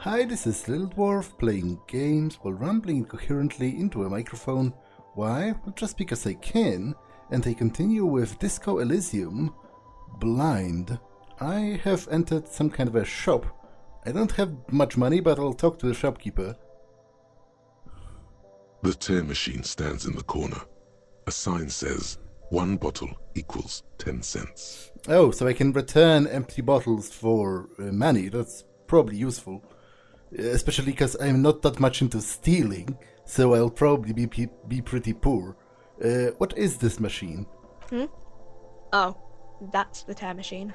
Hi, this is Little Dwarf playing games while rambling incoherently into a microphone. Why? Well, just because I can, and I continue with Disco Elysium blind. I have entered some kind of a shop. I don't have much money, but I'll talk to the shopkeeper. The tear machine stands in the corner. A sign says, 1 bottle equals 10 cents. Oh, so I can return empty bottles for money. That's probably useful. Especially because I'm not that much into stealing, so I'll probably be pretty poor. What is this machine? Oh, that's the tear machine.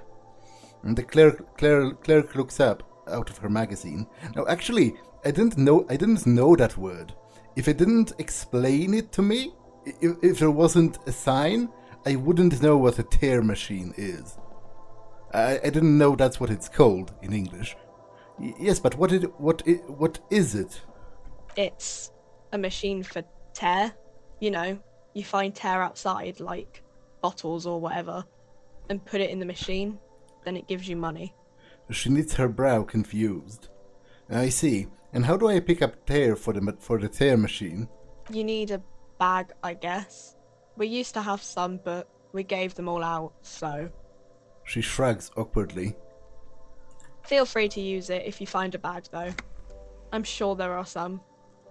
And the clerk looks up out of her magazine. Now, actually, I didn't know that word. If it didn't explain it to me, if there wasn't a sign, I wouldn't know what a tear machine is. I didn't know that's what it's called in English. Yes, but what is it? It's a machine for tear. You know, you find tear outside, like bottles or whatever, and put it in the machine, then it gives you money. She knits her brow, confused. I see. And how do I pick up tear for the tear machine? You need a bag, I guess. We used to have some, but we gave them all out, so... She shrugs awkwardly. Feel free to use it if you find a bag, though. I'm sure there are some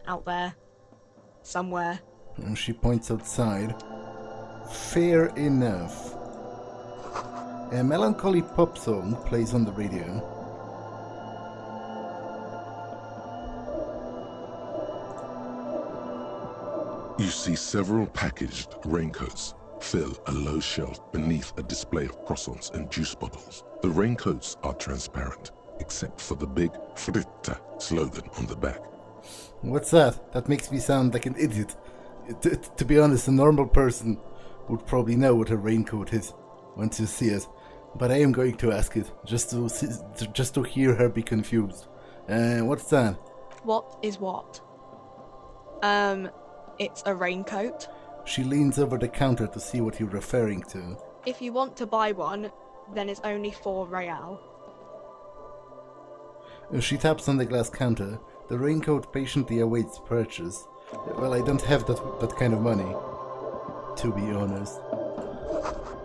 out there. Somewhere. And she points outside. Fair enough. A melancholy pop song plays on the radio. You see several packaged raincoats fill a low shelf beneath a display of croissants and juice bottles. The raincoats are transparent, except for the big FRITTE slogan on the back. What's that? That makes me sound like an idiot. To be honest, a normal person would probably know what a raincoat is once you see it. But I am going to ask it, just to hear her be confused. What's that? What is what? It's a raincoat. She leans over the counter to see what you're referring to. If you want to buy one, then it's only 4 real. She taps on the glass counter. The raincoat patiently awaits purchase. Well, I don't have that kind of money, to be honest.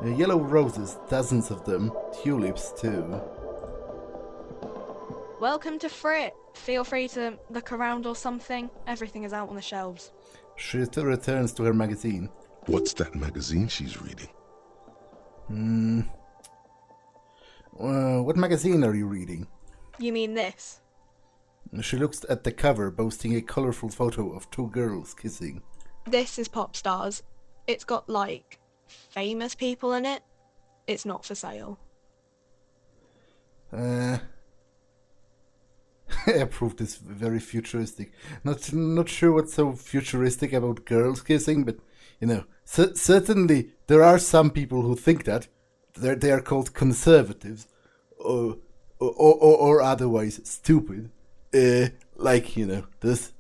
Yellow roses, dozens of them. Tulips, too. Welcome to FRITTE. Feel free to look around or something. Everything is out on the shelves. She still returns to her magazine. What's that magazine she's reading? What magazine are you reading? You mean this? She looks at the cover, boasting a colourful photo of 2 girls kissing. This is Pop Stars. It's got, like, famous people in it. It's not for sale. I proved this very futuristic. Not sure what's so futuristic about girls kissing, but, you know, certainly there are some people who think that. They are called conservatives, or otherwise stupid. Like, you know, this...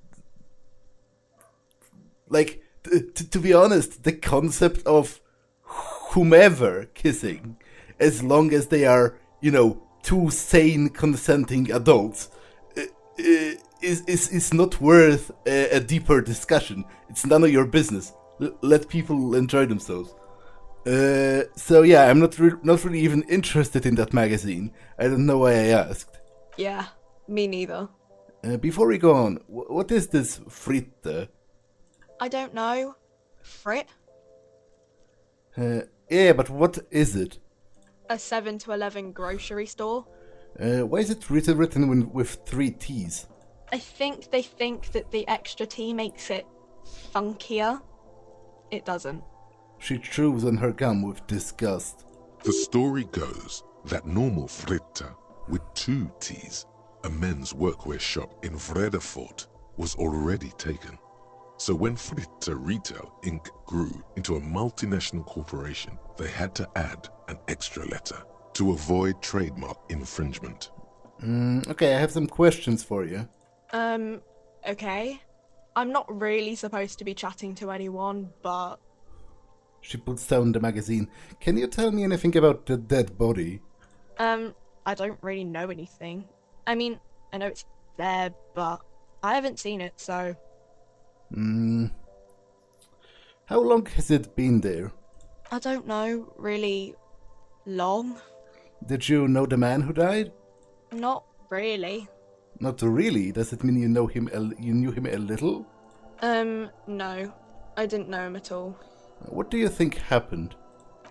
Like, to be honest, the concept of whomever kissing, as long as they are, you know, 2 sane, consenting adults, is not worth a deeper discussion. It's none of your business. Let people enjoy themselves. So yeah, I'm not really even interested in that magazine. I don't know why I asked. Yeah, me neither. Before we go on, what is this FRITTE? I don't know. FRITTE? Yeah, but what is it? A 7 to 11 grocery store. Why is it written with 3 T's? I think they think that the extra T makes it funkier. It doesn't. She chews on her gum with disgust. The story goes that normal FRITTE with 2 T's, a men's workwear shop in Vredefort, was already taken. So when FRITTE Retail Inc. grew into a multinational corporation, they had to add an extra letter to avoid trademark infringement. Okay, I have some questions for you. Okay. I'm not really supposed to be chatting to anyone, but... She puts down the magazine. Can you tell me anything about the dead body? I don't really know anything. I mean, I know it's there, but I haven't seen it, so... How long has it been there? I don't know, really long. Did you know the man who died? Not really. Not really. Does it mean you knew him a little? No. I didn't know him at all. What do you think happened?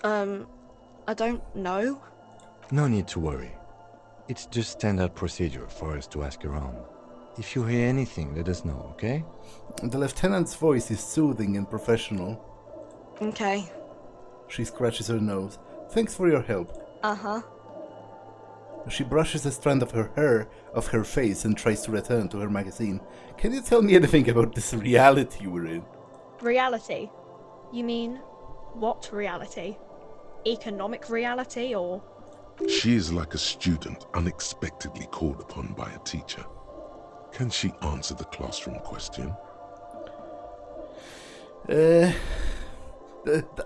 I don't know. No need to worry. It's just standard procedure for us to ask around. If you hear anything, let us know, okay? The lieutenant's voice is soothing and professional. Okay. She scratches her nose. Thanks for your help. Uh-huh. She brushes a strand of her hair off her face and tries to return to her magazine. Can you tell me anything about this reality we're in? Reality? You mean, what reality? Economic reality, or...? She is like a student unexpectedly called upon by a teacher. Can she answer the classroom question?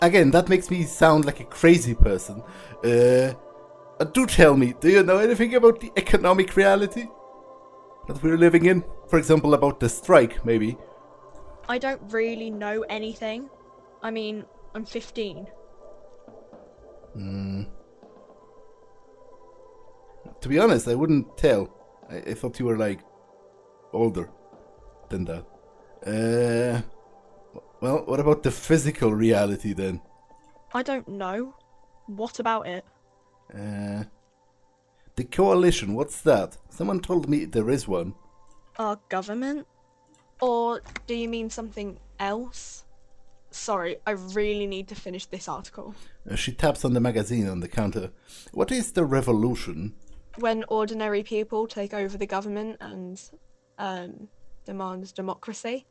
Again, that makes me sound like a crazy person. Do tell me, do you know anything about the economic reality that we're living in? For example, about the strike, maybe? I don't really know anything. I mean, I'm 15. To be honest, I wouldn't tell. I thought you were, like, older than that. Well, what about the physical reality, then? I don't know. What about it? The coalition, what's that? Someone told me there is one. Our government? Or do you mean something else? Sorry, I really need to finish this article. She taps on the magazine on the counter. What is the revolution? When ordinary people take over the government and demand democracy.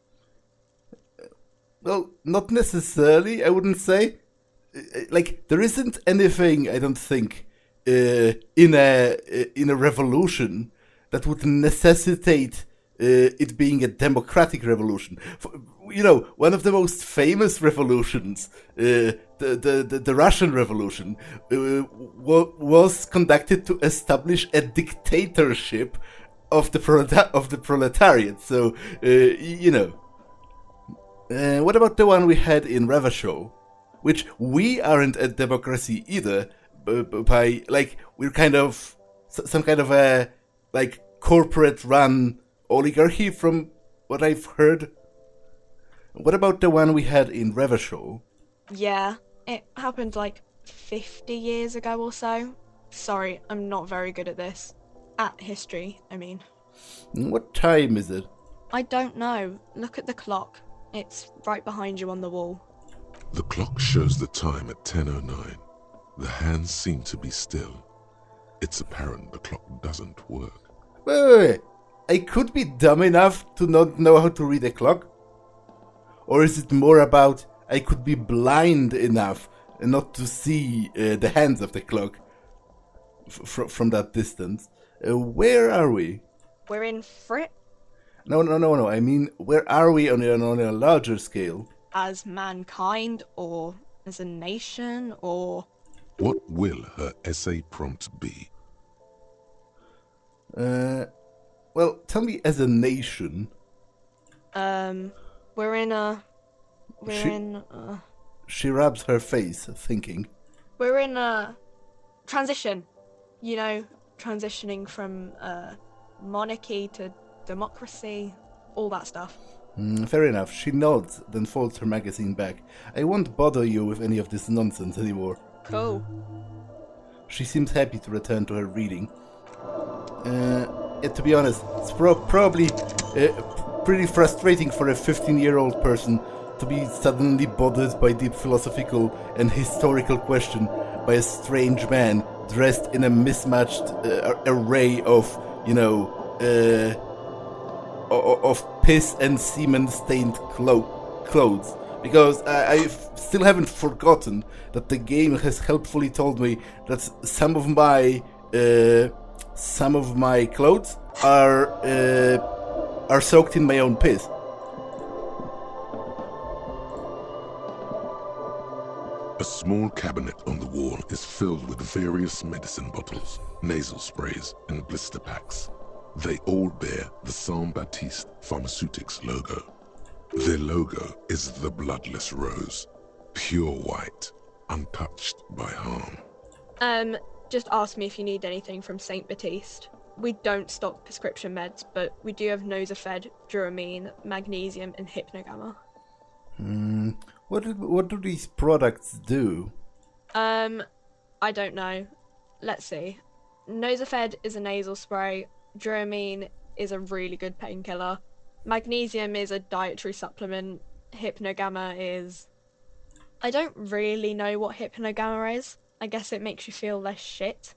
Well, not necessarily, I wouldn't say. Like, there isn't anything, I don't think, in a revolution that would necessitate it being a democratic revolution. You know, one of the most famous revolutions, the Russian Revolution, was conducted to establish a dictatorship of the proletariat. So, you know. What about the one we had in Revachol? Which we aren't a democracy either, by, like, we're kind of some kind of a, like, corporate-run oligarchy from what I've heard. What about the one we had in Revachol? Yeah, it happened like 50 years ago or so. Sorry, I'm not very good at this. At history, I mean. What time is it? I don't know. Look at the clock. It's right behind you on the wall. The clock shows the time at 10:09. The hands seem to be still. It's apparent the clock doesn't work. Wait. I could be dumb enough to not know how to read a clock? Or is it more about I could be blind enough not to see the hands of the clock from that distance? Where are we? We're in FRITTE. No. I mean, where are we on a larger scale? As mankind, or as a nation, or... What will her essay prompt be? Well, tell me as a nation. We're in a... She rubs her face, thinking. We're in a transition. You know, transitioning from monarchy to democracy, all that stuff. Fair enough. She nods, then folds her magazine back. I won't bother you with any of this nonsense anymore. Cool. She seems happy to return to her reading. To be honest, it's probably pretty frustrating for a 15-year-old person to be suddenly bothered by deep philosophical and historical question by a strange man dressed in a mismatched array of, you know, of piss and semen stained clothes. Because I still haven't forgotten that the game has helpfully told me that some of my clothes are soaked in my own piss. A small cabinet on the wall is filled with various medicine bottles, nasal sprays, and blister packs. They all bear the Saint Baptiste Pharmaceutics logo. Their logo is the bloodless rose, pure white, untouched by harm. Just ask me if you need anything from Saint Baptiste. We don't stock prescription meds, but we do have Nosafed, Duramine, Magnesium, and Hypnogamma. What do these products do? I don't know. Let's see. Nosafed is a nasal spray. Duramine is a really good painkiller. Magnesium is a dietary supplement. Hypnogamma is... I don't really know what Hypnogamma is. I guess it makes you feel less shit.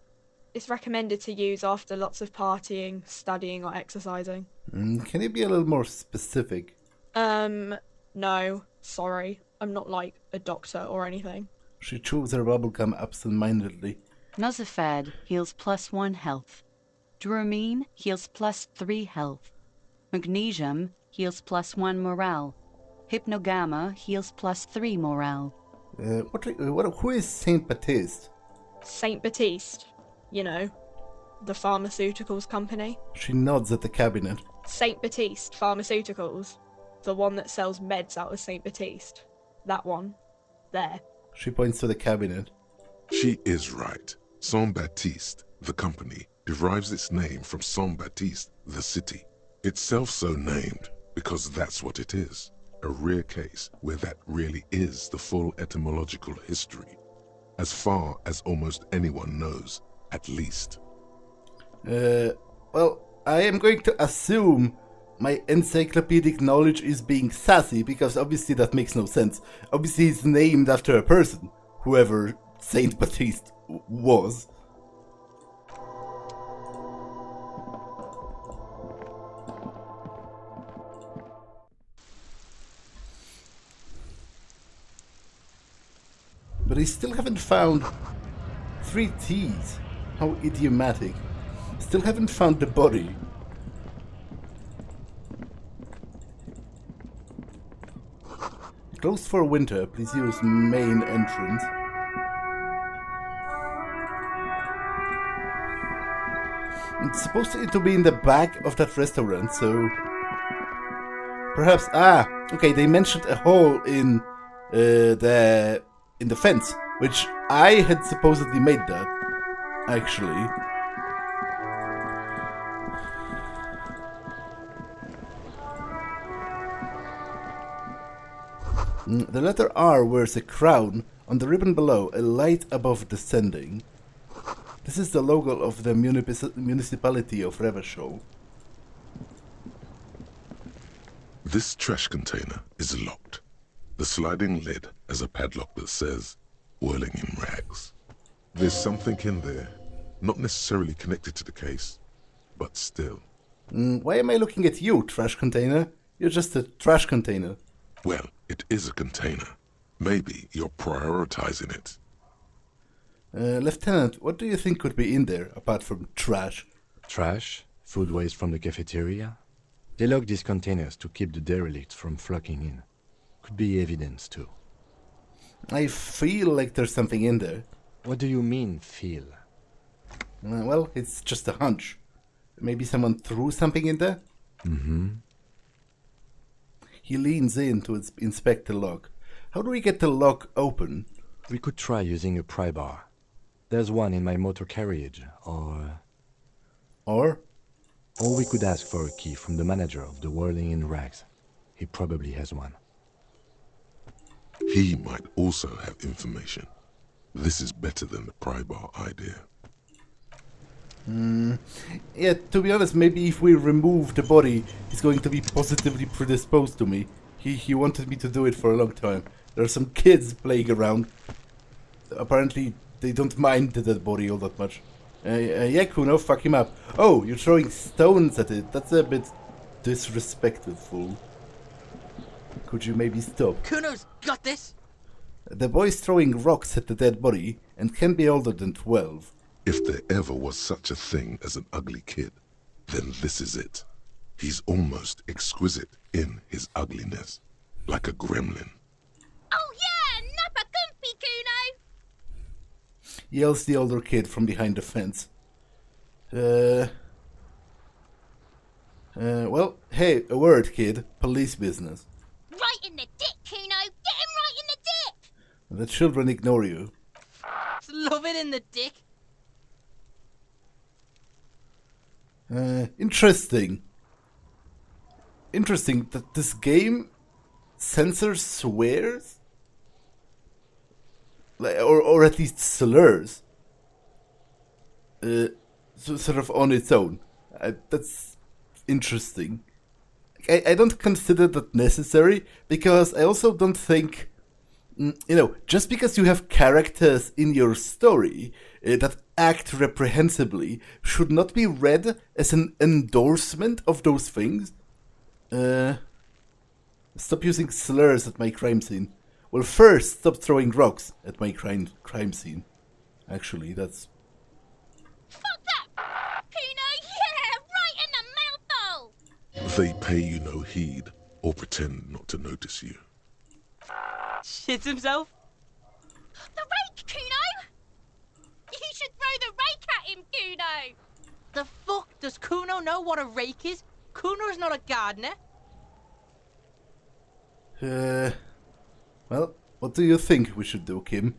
It's recommended to use after lots of partying, studying, or exercising. Can you be a little more specific? No. Sorry. I'm not like a doctor or anything. She chews her bubblegum absent-mindedly. Nosafed heals +1 health. Duramine heals +3 health. Magnesium heals +1 morale. Hypnogamma heals +3 morale. Who is Saint Baptiste? Saint Baptiste. You know, the pharmaceuticals company. She nods at the cabinet. Saint Baptiste Pharmaceuticals. The one that sells meds out of Saint Baptiste. That one. There. She points to the cabinet. She is right. Saint Baptiste, the company, derives its name from Saint Baptiste, the city. Itself so named because that's what it is. A rare case where that really is the full etymological history. As far as almost anyone knows, at least. Well, I am going to assume my encyclopedic knowledge is being sassy, because obviously that makes no sense. Obviously it's named after a person, whoever Saint Baptiste was. But I still haven't found 3 T's. How idiomatic. Still haven't found the body. Closed for winter. Please use main entrance. It's supposed to be in the back of that restaurant, so... Perhaps... okay, they mentioned a hole in the fence, which I had supposedly made that, actually. The letter R wears a crown. On the ribbon below, a light above descending. This is the logo of the municipality of Revachol. This trash container is locked. The sliding lid has a padlock that says, whirling in rags. There's something in there, not necessarily connected to the case, but still. Why am I looking at you, trash container? You're just a trash container. Well, it is a container. Maybe you're prioritizing it. Lieutenant, what do you think could be in there, apart from trash? Trash? Food waste from the cafeteria? They lock these containers to keep the derelicts from flocking in. Could be evidence, too. I feel like there's something in there. What do you mean, feel? Well, it's just a hunch. Maybe someone threw something in there? Mm-hmm. He leans in to inspect the lock. How do we get the lock open? We could try using a pry bar. There's one in my motor carriage, or... Or we could ask for a key from the manager of the Whirling in Rags. He probably has one. He might also have information. This is better than the pry bar idea. Yeah, to be honest, maybe if we remove the body, he's going to be positively predisposed to me. He wanted me to do it for a long time. There are some kids playing around. Apparently, they don't mind the dead body all that much. Yeah, Cuno, fuck him up. Oh, you're throwing stones at it. That's a bit disrespectful. Could you maybe stop? Cuno's got this! The boy's throwing rocks at the dead body and can be older than 12. If there ever was such a thing as an ugly kid, then this is it. He's almost exquisite in his ugliness, like a gremlin. Oh yeah, Nappa Gumpy, Cuno! Yells the older kid from behind the fence. Well, hey, a word, kid. Police business. Right in the dick, Cuno! Get him right in the dick! The children ignore you. Love it in the dick. Interesting. Interesting that this game censors swears? Or at least slurs. Sort of on its own. That's interesting. I don't consider that necessary, because I also don't think, just because you have characters in your story that act reprehensibly should not be read as an endorsement of those things. Stop using slurs at my crime scene. Well, first, stop throwing rocks at my crime scene. Actually, that's... Fuck that! Cuno, yeah! Right in the mouthhole! They pay you no heed or pretend not to notice you. Shits himself. The rake, Cuno! You should throw the rake at him, Cuno! The fuck? Does Cuno know what a rake is? Cuno's not a gardener. Well, what do you think we should do, Kim?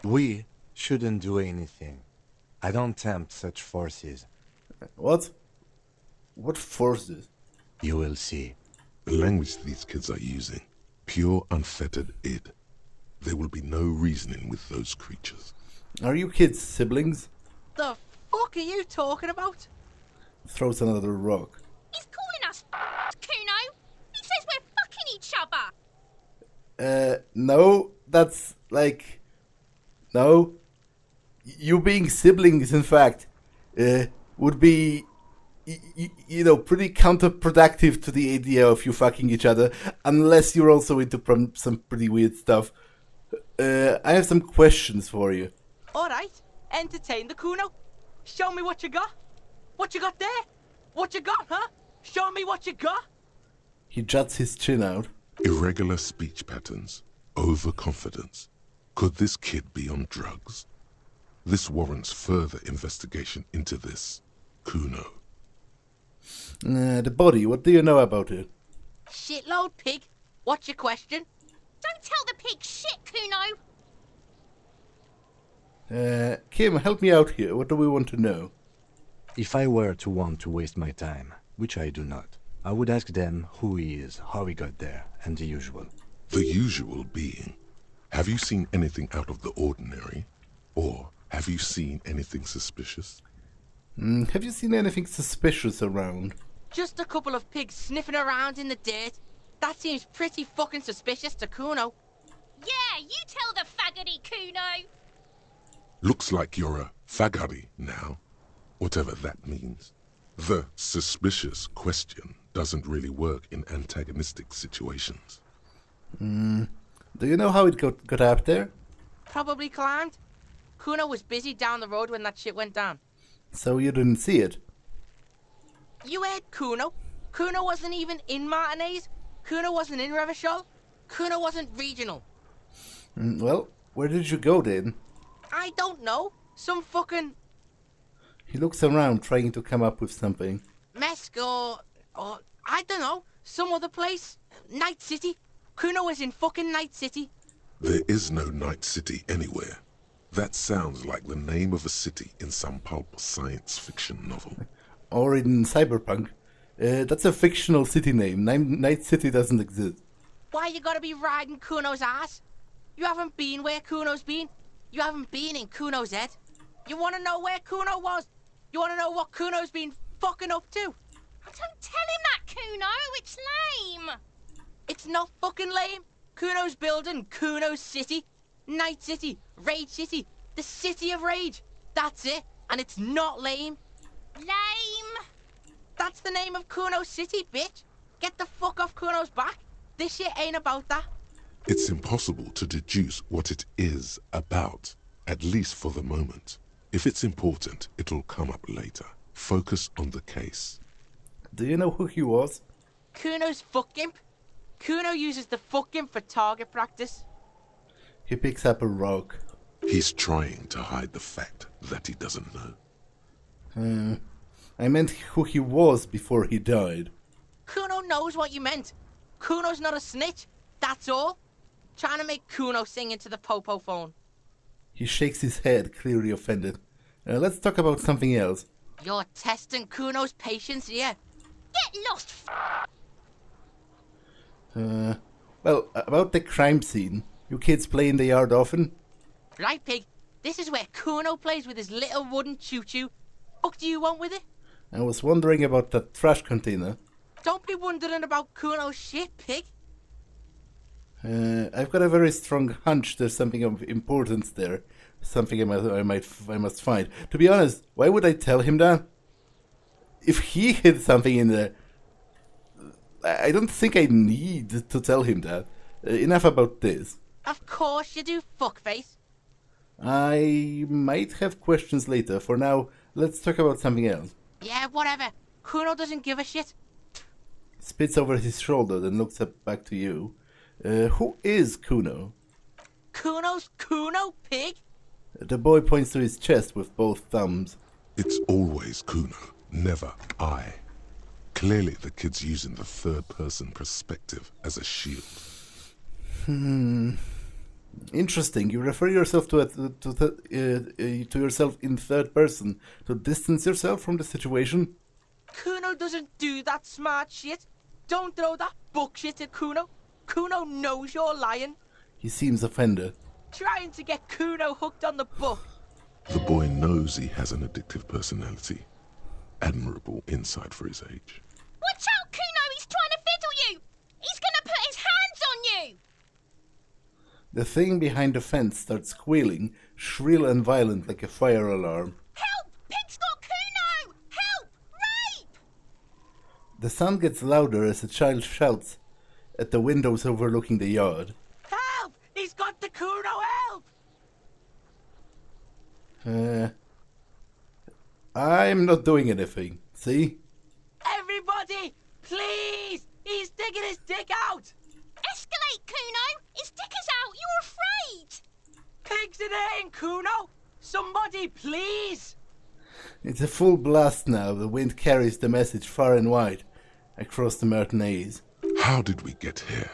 We shouldn't do anything. I don't tempt such forces. What? What forces? You will see. The language these kids are using, pure unfettered id. There will be no reasoning with those creatures. Are you kids siblings? The fuck are you talking about? Throws another rock. He's calling us Cuno! He says we're fucking each other! No, that's like... No. You being siblings, in fact, would be, pretty counterproductive to the idea of you fucking each other, unless you're also into some pretty weird stuff. I have some questions for you. Alright, entertain the Cuno. Show me what you got. What you got there? What you got, huh? Show me what you got. He juts his chin out. Irregular speech patterns, overconfidence. Could this kid be on drugs? This warrants further investigation into this Cuno. The body, what do you know about it? Shitload pig. What's your question? Don't tell the pig shit, Cuno! Kim, help me out here. What do we want to know? If I were to want to waste my time, which I do not, I would ask them who he is, how he got there, and the usual. The usual being, have you seen anything out of the ordinary? Or have you seen anything suspicious? Have you seen anything suspicious around? Just a couple of pigs sniffing around in the dirt. That seems pretty fucking suspicious to Cuno. Yeah, you tell the faggoty, Cuno! Looks like you're a faggoty now, whatever that means. The suspicious question doesn't really work in antagonistic situations. Do you know how it got up there? Probably climbed. Cuno was busy down the road when that shit went down. So you didn't see it? You heard Cuno. Cuno wasn't even in Martinez. Cuno wasn't in Revachol. Cuno wasn't regional. Well, where did you go then? I don't know. Some fucking He looks around, trying to come up with something. Mesco or I don't know. Some other place. Night City. Cuno was in fucking Night City. There is no Night City anywhere. That sounds like the name of a city in some pulp science fiction novel. Or in Cyberpunk. That's a fictional city name. Night City doesn't exist. Why you gotta be riding Cuno's ass? You haven't been where Cuno's been. You haven't been in Cuno's head. You wanna know where Cuno was? You wanna know what Cuno's been fucking up to? Don't tell him that, Cuno! It's lame! It's not fucking lame. Cuno's building Cuno's City. Night City. Rage City. The City of Rage. That's it. And it's not lame. Lame! That's the name of Cuno's City, bitch. Get the fuck off Cuno's back. This shit ain't about that. It's impossible to deduce what it is about, at least for the moment. If it's important, it'll come up later. Focus on the case. Do you know who he was? Cuno's fuck gimp. Cuno uses the fuck gimp for target practice. He picks up a rock. He's trying to hide the fact that he doesn't know. I meant who he was before he died. Cuno knows what you meant. Cuno's not a snitch, that's all. Trying to make Cuno sing into the popo phone. He shakes his head, clearly offended. Let's talk about something else. You're testing Cuno's patience here. Get lost, Well, about the crime scene. You kids play in the yard often? Right, Pig? This is where Cuno plays with his little wooden choo-choo. What do you want with it? I was wondering about that trash container. Don't be wondering about Cuno's shit, Pig. I've got a very strong hunch there's something of importance there. Something I must find. To be honest, why would I tell him that? If he hid something in there, I don't think I need to tell him that. Enough about this. Of course you do, fuckface. I might have questions later. For now, let's talk about something else. Yeah, whatever. Cuno doesn't give a shit. Spits over his shoulder, then looks up back to you. Who is Cuno? Cuno's Cuno, Pig? The boy points to his chest with both thumbs. It's always Cuno, never I. Clearly the kid's using the third-person perspective as a shield. Interesting. You refer yourself to yourself in third person to distance yourself from the situation. Cuno doesn't do that smart shit. Don't throw that bullshit at Cuno. Cuno knows you're lying. He seems offended. Trying to get Cuno hooked on the book. The boy knows he has an addictive personality. Admirable insight for his age. Watch out, Cuno! He's trying to fiddle you! He's gonna put his hands on you! The thing behind the fence starts squealing, shrill and violent like a fire alarm. Help! Pig's got Cuno! Help! Rape! The sound gets louder as a child shouts at the windows overlooking the yard. Help! He's got the Cuno, help! I'm not doing anything. See? Everybody, please! He's digging his dick out! Escalate, Cuno! His dick is out! You're afraid! Pigs in here, Cuno! Somebody, please! It's a full blast now. The wind carries the message far and wide across the Martinez. How did we get here?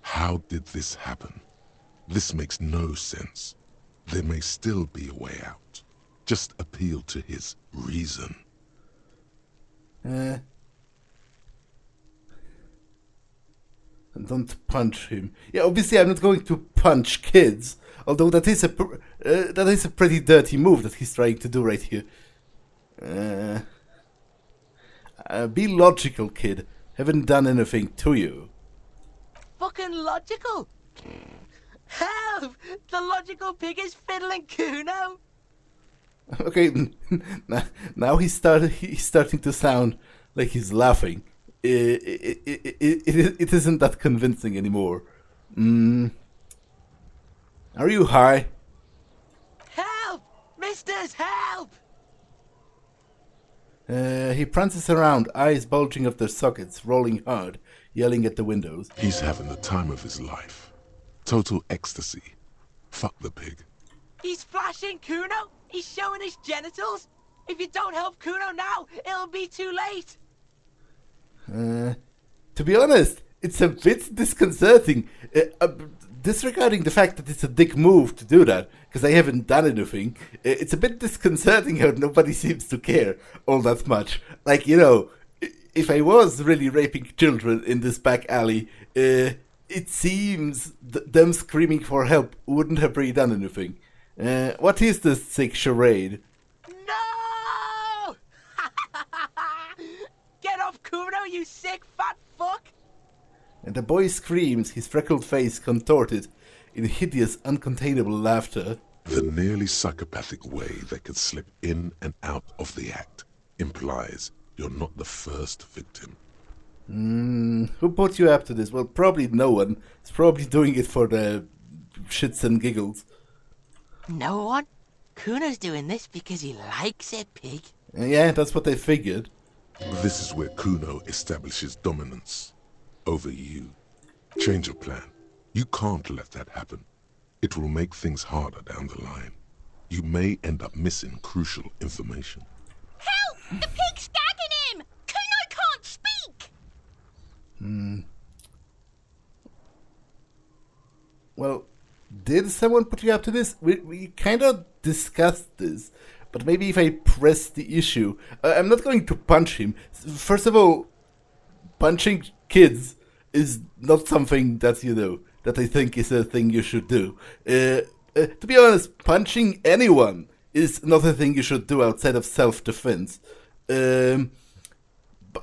How did this happen? This makes no sense. There may still be a way out. Just appeal to his reason. Don't punch him. Yeah, obviously I'm not going to punch kids. Although that is a pretty dirty move that he's trying to do right here. Be logical, kid. Haven't done anything to you. Fucking logical! Help! The logical pig is fiddling Cuno! Okay, now he's starting to sound like he's laughing. It isn't that convincing anymore. Are you high? Help! Misters, help! He prances around, eyes bulging off their sockets, rolling hard, yelling at the windows. He's having the time of his life. Total ecstasy. Fuck the pig. He's flashing Cuno! He's showing his genitals! If you don't help Cuno now, it'll be too late! To be honest, it's a bit disconcerting. Disregarding the fact that it's a dick move to do that, because I haven't done anything, it's a bit disconcerting how nobody seems to care all that much. Like, you know, if I was really raping children in this back alley, it seems them screaming for help wouldn't have really done anything. What is this sick charade? No! Get off Cuno, you sick fat fuck! And the boy screams, his freckled face contorted in hideous, uncontainable laughter. The nearly psychopathic way they could slip in and out of the act implies you're not the first victim. Who put you up to this? Well, probably no one. It's probably doing it for the shits and giggles. No one? Cuno's doing this because he likes it, pig. Yeah, that's what I figured. This is where Cuno establishes dominance over you. Change your plan. You can't let that happen. It will make things harder down the line. You may end up missing crucial information. Help! The pig's gagging him! Cuno can't speak! Well, did someone put you up to this? We kind of discussed this, but maybe if I press the issue, I'm not going to punch him. First of all, punching kids is not something that, that I think is a thing you should do. To be honest, punching anyone is not a thing you should do outside of self-defense.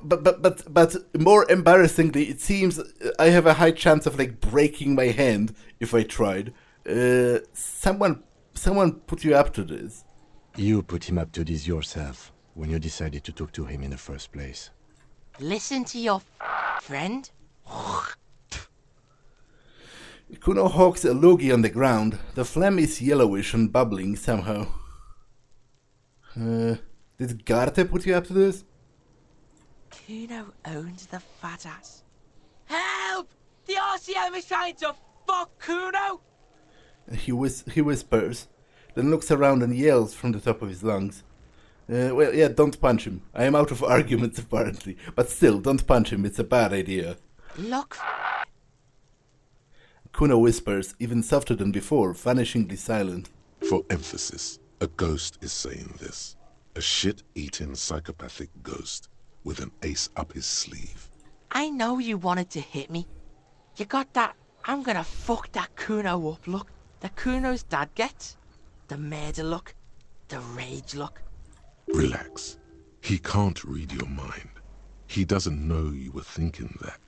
But more embarrassingly, it seems I have a high chance of breaking my hand if I tried. Someone put you up to this. You put him up to this yourself when you decided to talk to him in the first place. Listen to your friend. Cuno hawks a loogie on the ground. The phlegm is yellowish and bubbling somehow. Did Garte put you up to this? Cuno owns the fat ass. Help! The RCM is trying to fuck Cuno! He whispers, then looks around and yells from the top of his lungs. Well, yeah, don't punch him. I am out of arguments apparently. But still, don't punch him, it's a bad idea. Look. Cuno whispers, even softer than before, vanishingly silent. For emphasis, a ghost is saying this. A shit-eating psychopathic ghost with an ace up his sleeve. I know you wanted to hit me. You got that I'm gonna fuck that Cuno up look that Cuno's dad gets. The murder look. The rage look. Relax. He can't read your mind. He doesn't know you were thinking that.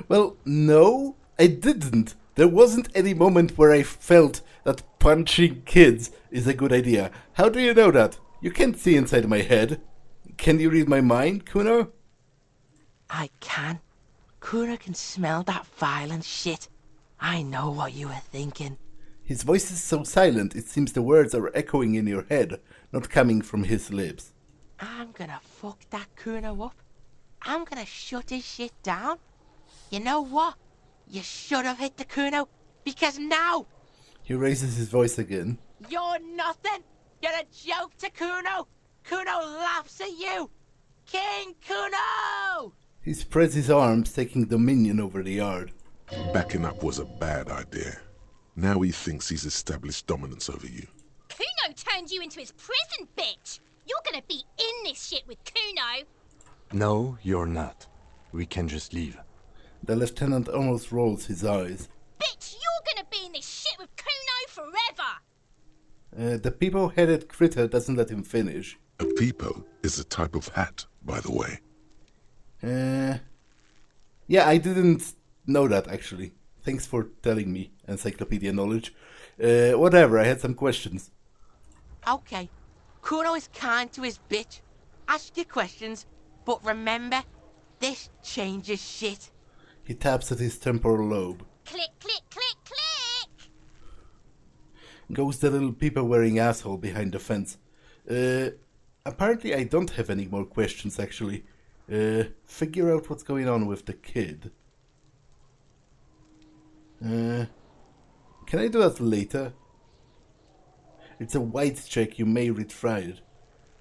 Well, no, I didn't. There wasn't any moment where I felt that punching kids is a good idea. How do you know that? You can't see inside my head. Can you read my mind, Cuno? I can. Cuno can smell that violent shit. I know what you were thinking. His voice is so silent, it seems the words are echoing in your head, not coming from his lips. I'm gonna fuck that Cuno up. I'm gonna shut his shit down. You know what? You should have hit the Cuno, because now... He raises his voice again. You're nothing! You're a joke to Cuno! Cuno laughs at you! King Cuno! He spreads his arms, taking dominion over the yard. Backing up was a bad idea. Now he thinks he's established dominance over you. Cuno turned you into his prison, bitch! You're gonna be in this shit with Cuno! No, you're not. We can just leave. The lieutenant almost rolls his eyes. Bitch, you're gonna be in this shit with Cuno forever! The peepo-headed critter doesn't let him finish. A peepo is a type of hat, by the way. Yeah, I didn't know that, actually. Thanks for telling me, encyclopedia knowledge. Whatever, I had some questions. Okay, Cuno is kind to his bitch. Ask your questions, but remember, this changes shit. He taps at his temporal lobe. Click, click, click, click! Goes the little peepo-wearing asshole behind the fence. Apparently I don't have any more questions, actually. Figure out what's going on with the kid. Can I do that later? It's a white check, you may retry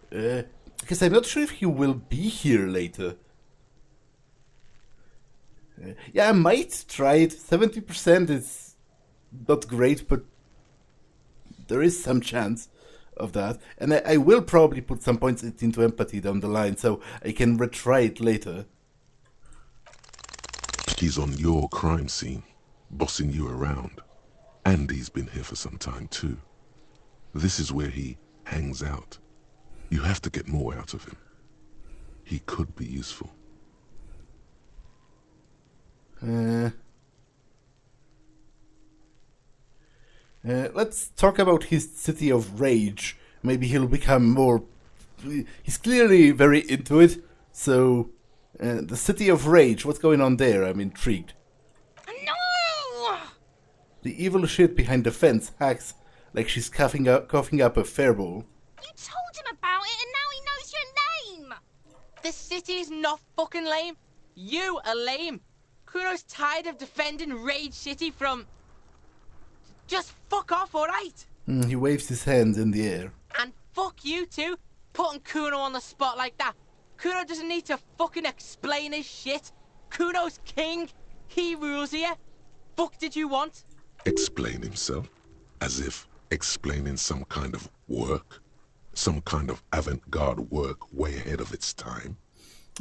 it. Because I'm not sure if he will be here later. Yeah, I might try it. 70% is not great, but there is some chance of that. And I will probably put some points into empathy down the line, so I can retry it later. He's on your crime scene, bossing you around. And he's been here for some time too. This is where he hangs out. You have to get more out of him. He could be useful. Let's talk about his city of rage. Maybe he'll become more... He's clearly very into it, so... the city of rage, what's going on there? I'm intrigued. No! The evil shit behind the fence hacks like she's coughing up a fireball. You told him about it and now he knows your name! The city's not fucking lame. You are lame. Cuno's tired of defending Rage City from... Just fuck off, alright? He waves his hands in the air. And fuck you too, putting Cuno on the spot like that. Cuno doesn't need to fucking explain his shit. Cuno's king. He rules here. Fuck did you want? Explain himself? As if explaining some kind of work? Some kind of avant-garde work way ahead of its time?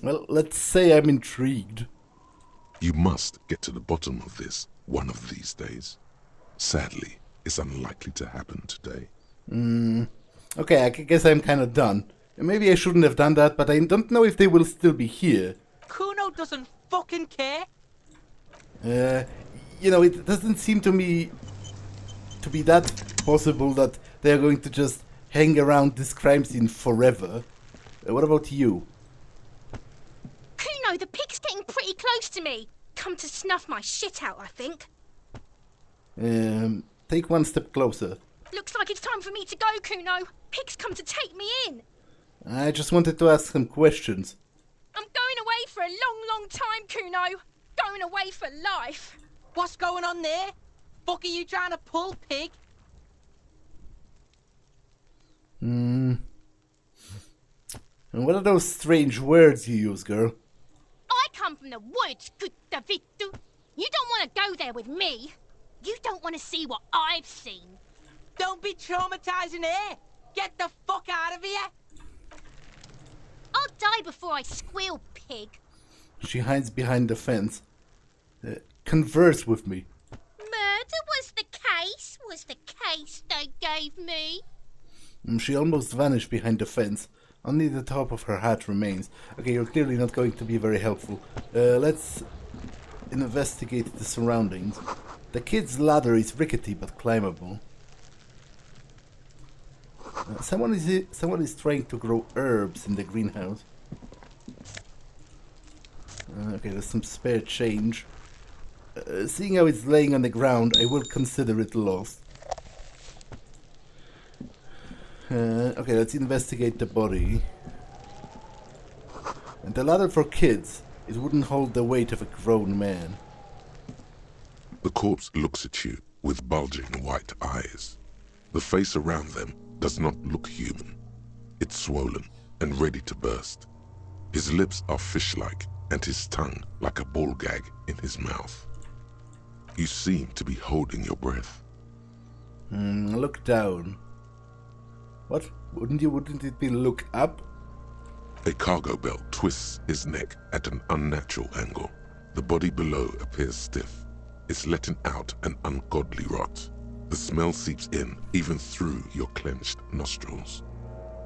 Well, let's say I'm intrigued. You must get to the bottom of this one of these days. Sadly, it's unlikely to happen today. Okay, I guess I'm kind of done. Maybe I shouldn't have done that, but I don't know if they will still be here. Cuno doesn't fucking care. You know, it doesn't seem to me to be that possible that they're going to just hang around this crime scene forever. What about you? Cuno, the pig's getting pretty close to me. Come to snuff my shit out, I think. Take one step closer. Looks like it's time for me to go, Cuno. Pig's come to take me in. I just wanted to ask some questions. I'm going away for a long, long time, Cuno. Going away for life. What's going on there? Fuck are you trying to pull, pig? And what are those strange words you use, girl? I come from the woods, good Davidu. You don't want to go there with me. You don't want to see what I've seen. Don't be traumatizing here. Get the fuck out of here. I'll die before I squeal, pig. She hides behind the fence. Converse with me. Murder was the case they gave me. She almost vanished behind the fence. Only the top of her hat remains. Okay, you're clearly not going to be very helpful. Let's investigate the surroundings. The kid's ladder is rickety but climbable. Someone is trying to grow herbs in the greenhouse. Okay, there's some spare change. Seeing how it's laying on the ground, I will consider it lost. Okay, let's investigate the body. And the ladder for kids, it wouldn't hold the weight of a grown man. The corpse looks at you with bulging white eyes. The face around them does not look human. It's swollen and ready to burst. His lips are fish-like and his tongue like a ball gag in his mouth. You seem to be holding your breath. Look down. What? Wouldn't it be look up? A cargo belt twists his neck at an unnatural angle. The body below appears stiff. It's letting out an ungodly rot. The smell seeps in, even through your clenched nostrils.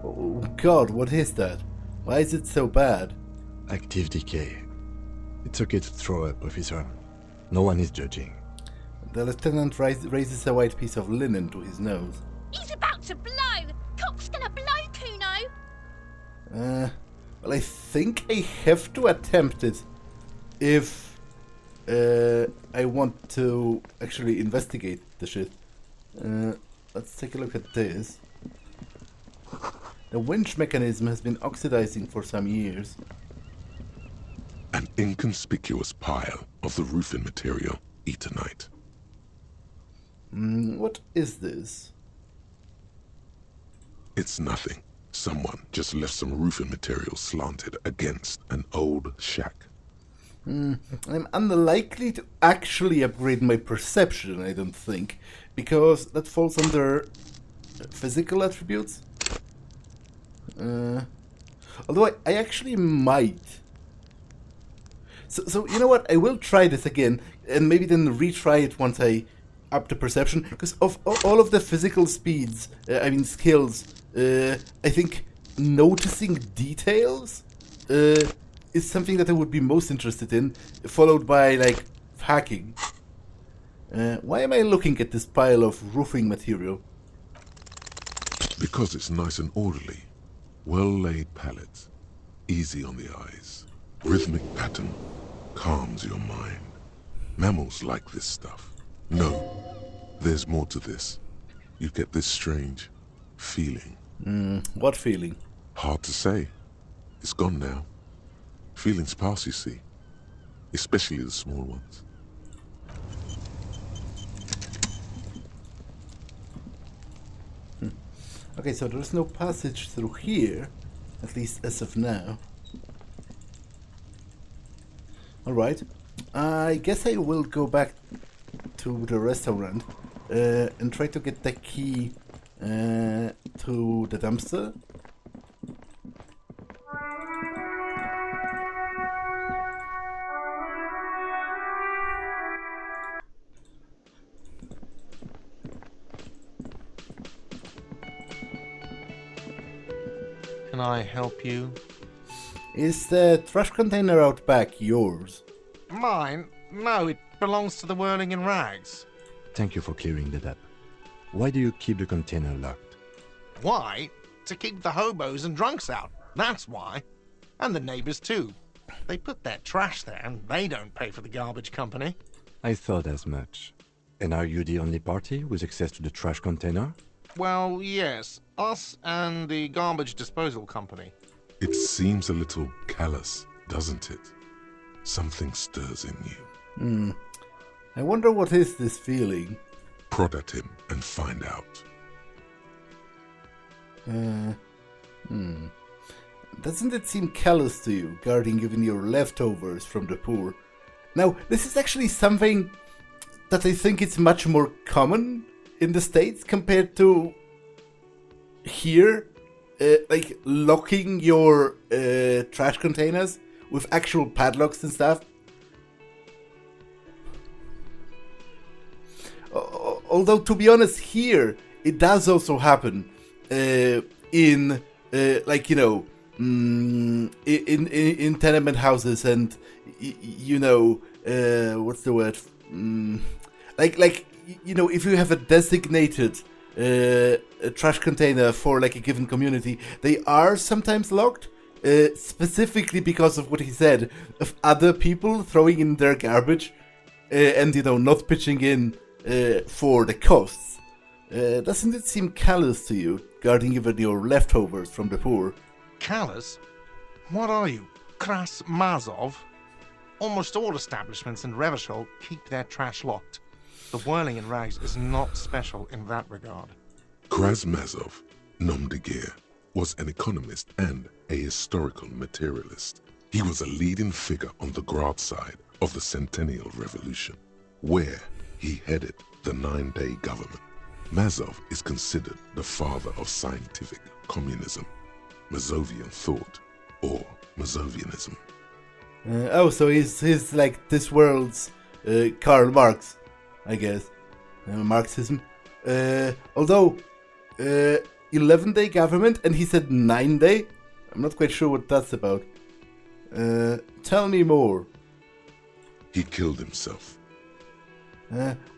Oh God, what is that? Why is it so bad? Active decay. It's okay to throw up, officer. No one is judging. The lieutenant raises a white piece of linen to his nose. He's about to blow. Cock's gonna blow, Cuno. Well, I think I have to attempt it if I want to actually investigate the shit. Let's take a look at this. The winch mechanism has been oxidizing for some years. An inconspicuous pile of the roofing material, Eternite. What is this? It's nothing. Someone just left some roofing material slanted against an old shack. I'm unlikely to actually upgrade my perception, I don't think, because that falls under physical attributes. Although I actually might. So you know what? I will try this again, and maybe then retry it once I up the perception, because of all of the physical speeds, skills, I think noticing details is something that I would be most interested in, followed by, like, hacking. Why am I looking at this pile of roofing material? Because it's nice and orderly. Well-laid pallets, easy on the eyes. Rhythmic pattern calms your mind. Mammals like this stuff. No, there's more to this. You get this strange feeling. What feeling? Hard to say. It's gone now. Feelings pass, you see. Especially the small ones. Okay, so there's no passage through here, at least as of now. Alright. I guess I will go back to the restaurant and try to get the key to the dumpster. Can I help you? Is the trash container out back yours? Mine? No, it belongs to the Whirling in Rags. Thank you for clearing that up. Why do you keep the container locked? Why? To keep the hobos and drunks out. That's why. And the neighbors too. They put their trash there and they don't pay for the garbage company. I thought as much. And are you the only party with access to the trash container? Well, yes. Us and the garbage disposal company. It seems a little callous, doesn't it? Something stirs in you. I wonder what is this feeling. Prod at him and find out. Doesn't it seem callous to you, guarding even your leftovers from the poor? Now, this is actually something that I think is much more common in the States compared to here. Like locking your trash containers with actual padlocks and stuff. Although, to be honest, here it does also happen in like, you know, in tenement houses and you know, what's the word? Like you know, if you have a designated a trash container for like a given community, they are sometimes locked, specifically because of what he said, of other people throwing in their garbage and, you know, not pitching in for the costs. Doesn't it seem callous to you, guarding even your leftovers from the poor? Callous? What are you, Kras Mazov? Almost all establishments in Revachol keep their trash locked. The Whirling in Rags is not special in that regard. Krasmazov, nom de guerre, was an economist and a historical materialist. He was a leading figure on the Garte side of the Centennial Revolution, where he headed the 9-day government. Mazov is considered the father of scientific communism, Mazovian thought, or Mazovianism. So he's like this world's Karl Marx, I guess. Marxism. Although, 11-day government, and he said 9-day? I'm not quite sure what that's about. Tell me more. He killed himself.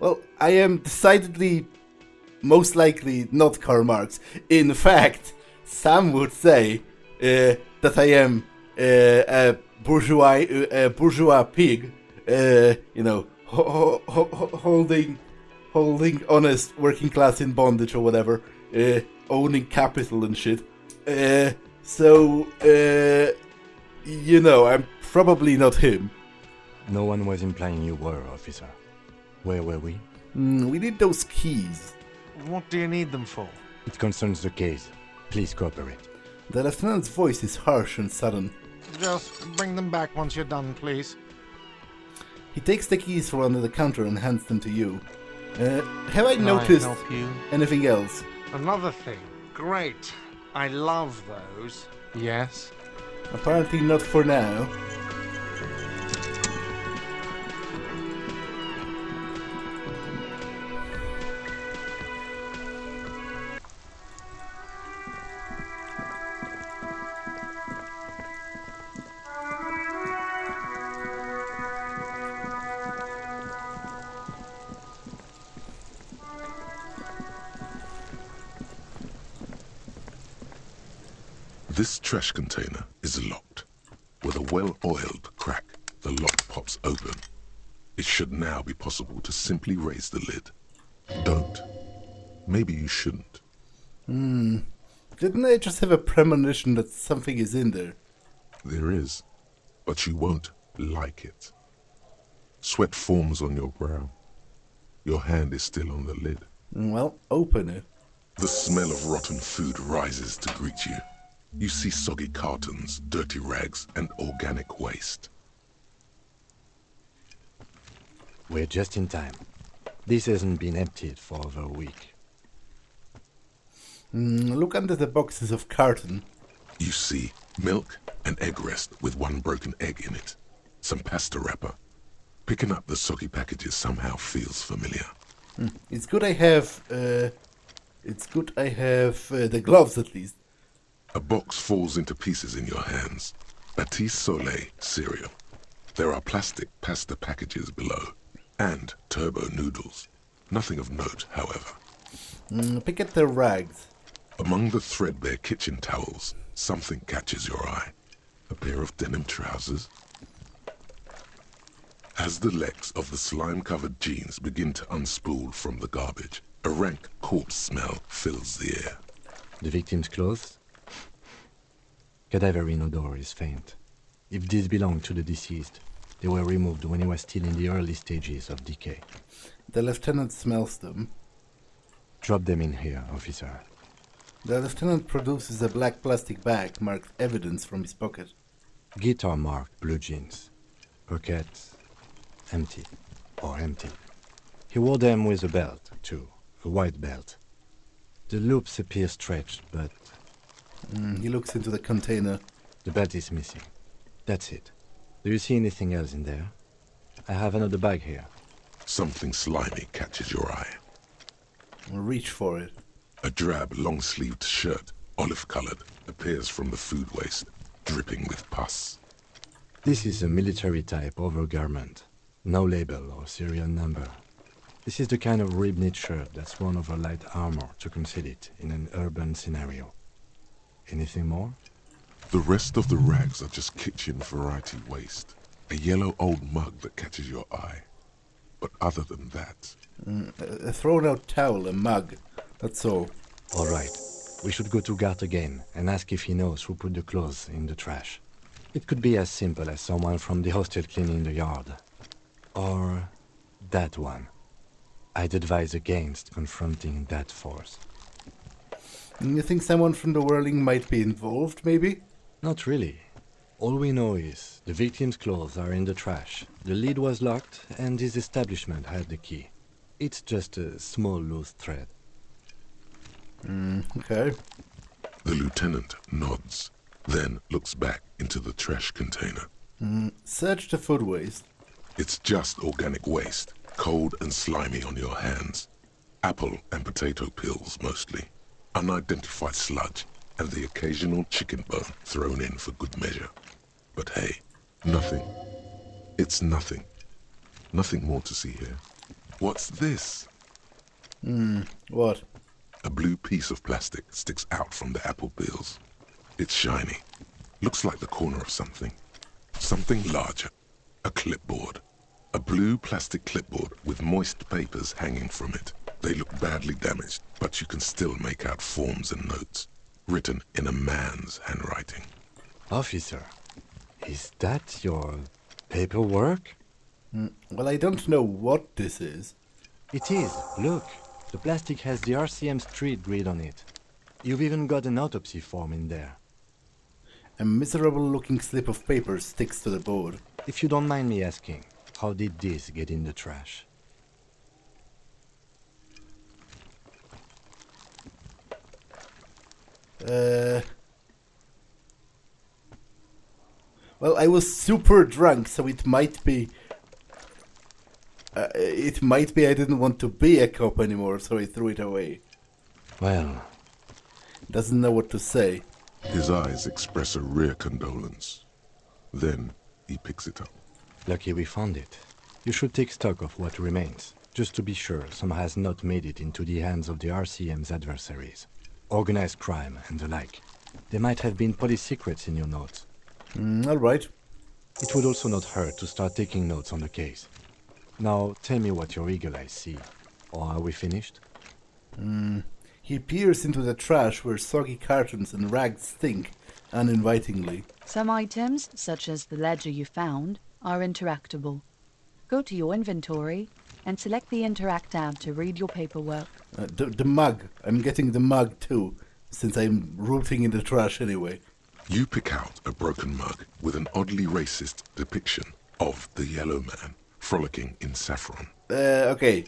Well, I am decidedly, most likely, not Karl Marx. In fact, some would say that I am a bourgeois pig, you know, holding honest working class in bondage or whatever, owning capital and shit. So, you know, I'm probably not him. No one was implying you were, officer. Where were we? We need those keys. What do you need them for? It concerns the case. Please cooperate. The lieutenant's voice is harsh and sudden. Just bring them back once you're done, please. He takes the keys from under the counter and hands them to you. Have I Can noticed I help you? anything else? Another thing. Great. I love those. Yes. Apparently not for now. This trash container is locked. With a well-oiled crack, the lock pops open. It should now be possible to simply raise the lid. Don't. Maybe you shouldn't. Didn't I just have a premonition that something is in there? There is, but you won't like it. Sweat forms on your brow. Your hand is still on the lid. Well, open it. The smell of rotten food rises to greet you. You see soggy cartons, dirty rags, and organic waste. We're just in time. This hasn't been emptied for over a week. Look under the boxes of carton. You see milk, an egg rest with one broken egg in it, some pasta wrapper. Picking up the soggy packages somehow feels familiar. It's good I have the gloves at least. A box falls into pieces in your hands. Batiste Soleil cereal. There are plastic pasta packages below, and turbo noodles. Nothing of note, however. Pick at the rags. Among the threadbare kitchen towels, something catches your eye. A pair of denim trousers. As the legs of the slime-covered jeans begin to unspool from the garbage, a rank corpse smell fills the air. The victim's clothes? Cadaverine odor is faint. If these belong to the deceased, they were removed when he was still in the early stages of decay. The lieutenant smells them. Drop them in here, officer. The lieutenant produces a black plastic bag marked evidence from his pocket. Guitar marked blue jeans. Pockets empty. Or empty. He wore them with a belt, too. A white belt. The loops appear stretched, but... He looks into the container. The belt is missing. That's it. Do you see anything else in there? I have another bag here. Something slimy catches your eye. Reach for it. A drab, long-sleeved shirt, olive-colored, appears from the food waste, dripping with pus. This is a military-type overgarment. No label or serial number. This is the kind of rib-knit shirt that's worn over light armor to conceal it in an urban scenario. Anything more? The rest of the rags are just kitchen variety waste. A yellow old mug that catches your eye. But other than that... A thrown-out towel, a mug. That's all. All right. We should go to Garte again and ask if he knows who put the clothes in the trash. It could be as simple as someone from the hostel cleaning the yard. Or that one. I'd advise against confronting that force. You think someone from the whirling might be involved, maybe? Not really. All we know is the victim's clothes are in the trash. The lid was locked and his establishment had the key. It's just a small loose thread. Okay. The lieutenant nods, then looks back into the trash container. Search the food waste. It's just organic waste, cold and slimy on your hands. Apple and potato peels, mostly. Unidentified sludge, and the occasional chicken bone thrown in for good measure. But hey, nothing. It's nothing. Nothing more to see here. What's this? What? A blue piece of plastic sticks out from the apple peels. It's shiny. Looks like the corner of something. Something larger. A clipboard. A blue plastic clipboard with moist papers hanging from it. They look badly damaged, but you can still make out forms and notes, written in a man's handwriting. Officer, is that your paperwork? Well, I don't know what this is. It is. Look, the plastic has the RCM street grid on it. You've even got an autopsy form in there. A miserable-looking slip of paper sticks to the board. If you don't mind me asking, how did this get in the trash? Well, I was super drunk, so it might be I didn't want to be a cop anymore, so I threw it away. Well... Doesn't know what to say. His eyes express a rare condolence. Then he picks it up. Lucky we found it. You should take stock of what remains, just to be sure some has not made it into the hands of the RCM's adversaries. Organized crime and the like. There might have been police secrets in your notes. All right. It would also not hurt to start taking notes on the case. Now, tell me what your eagle eyes see. Or are we finished? He peers into the trash where soggy cartons and rags stink uninvitingly. Some items, such as the ledger you found, are interactable. Go to your inventory and select the Interact tab to read your paperwork. The mug. I'm getting the mug too, since I'm rooting in the trash anyway. You pick out a broken mug with an oddly racist depiction of the yellow man frolicking in saffron. Okay.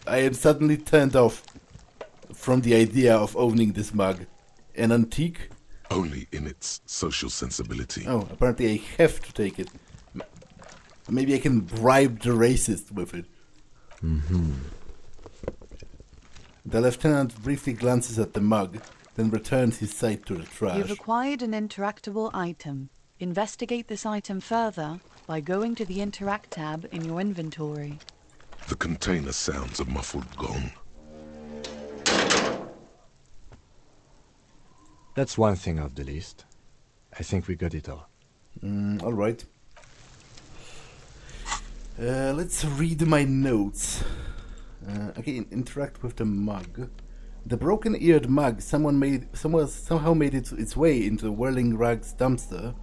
I am suddenly turned off from the idea of owning this mug. An antique? Only in its social sensibility. Oh, apparently I have to take it. Maybe I can bribe the racist with it. The lieutenant briefly glances at the mug, then returns his sight to the trash. You've acquired an interactable item. Investigate this item further by going to the Interact tab in your inventory. The container sounds a muffled gong. That's one thing off the list. I think we got it all. Alright. Let's read my notes. Okay, interact with the mug. The broken-eared mug somehow made its way into the Whirling Rags dumpster.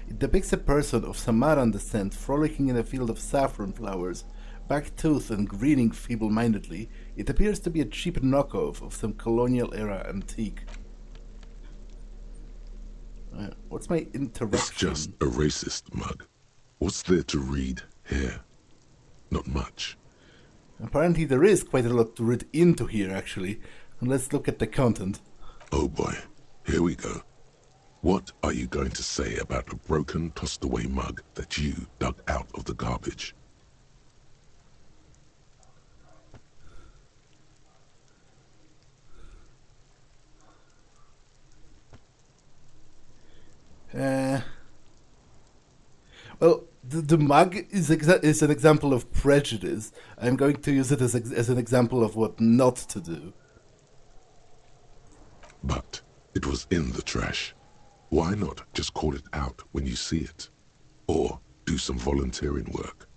It depicts a person of Samaran descent frolicking in a field of saffron flowers, back-toothed and grinning feeble-mindedly. It appears to be a cheap knockoff of some colonial-era antique. What's my interaction? It's just a racist mug. What's there to read here? Not much. Apparently there is quite a lot to read into here, actually. And let's look at the content. Oh boy, here we go. What are you going to say about a broken, tossed-away mug that you dug out of the garbage? Well, the mug is an example of prejudice. I'm going to use it as an example of what not to do. But it was in the trash. Why not just call it out when you see it? Or do some volunteering work?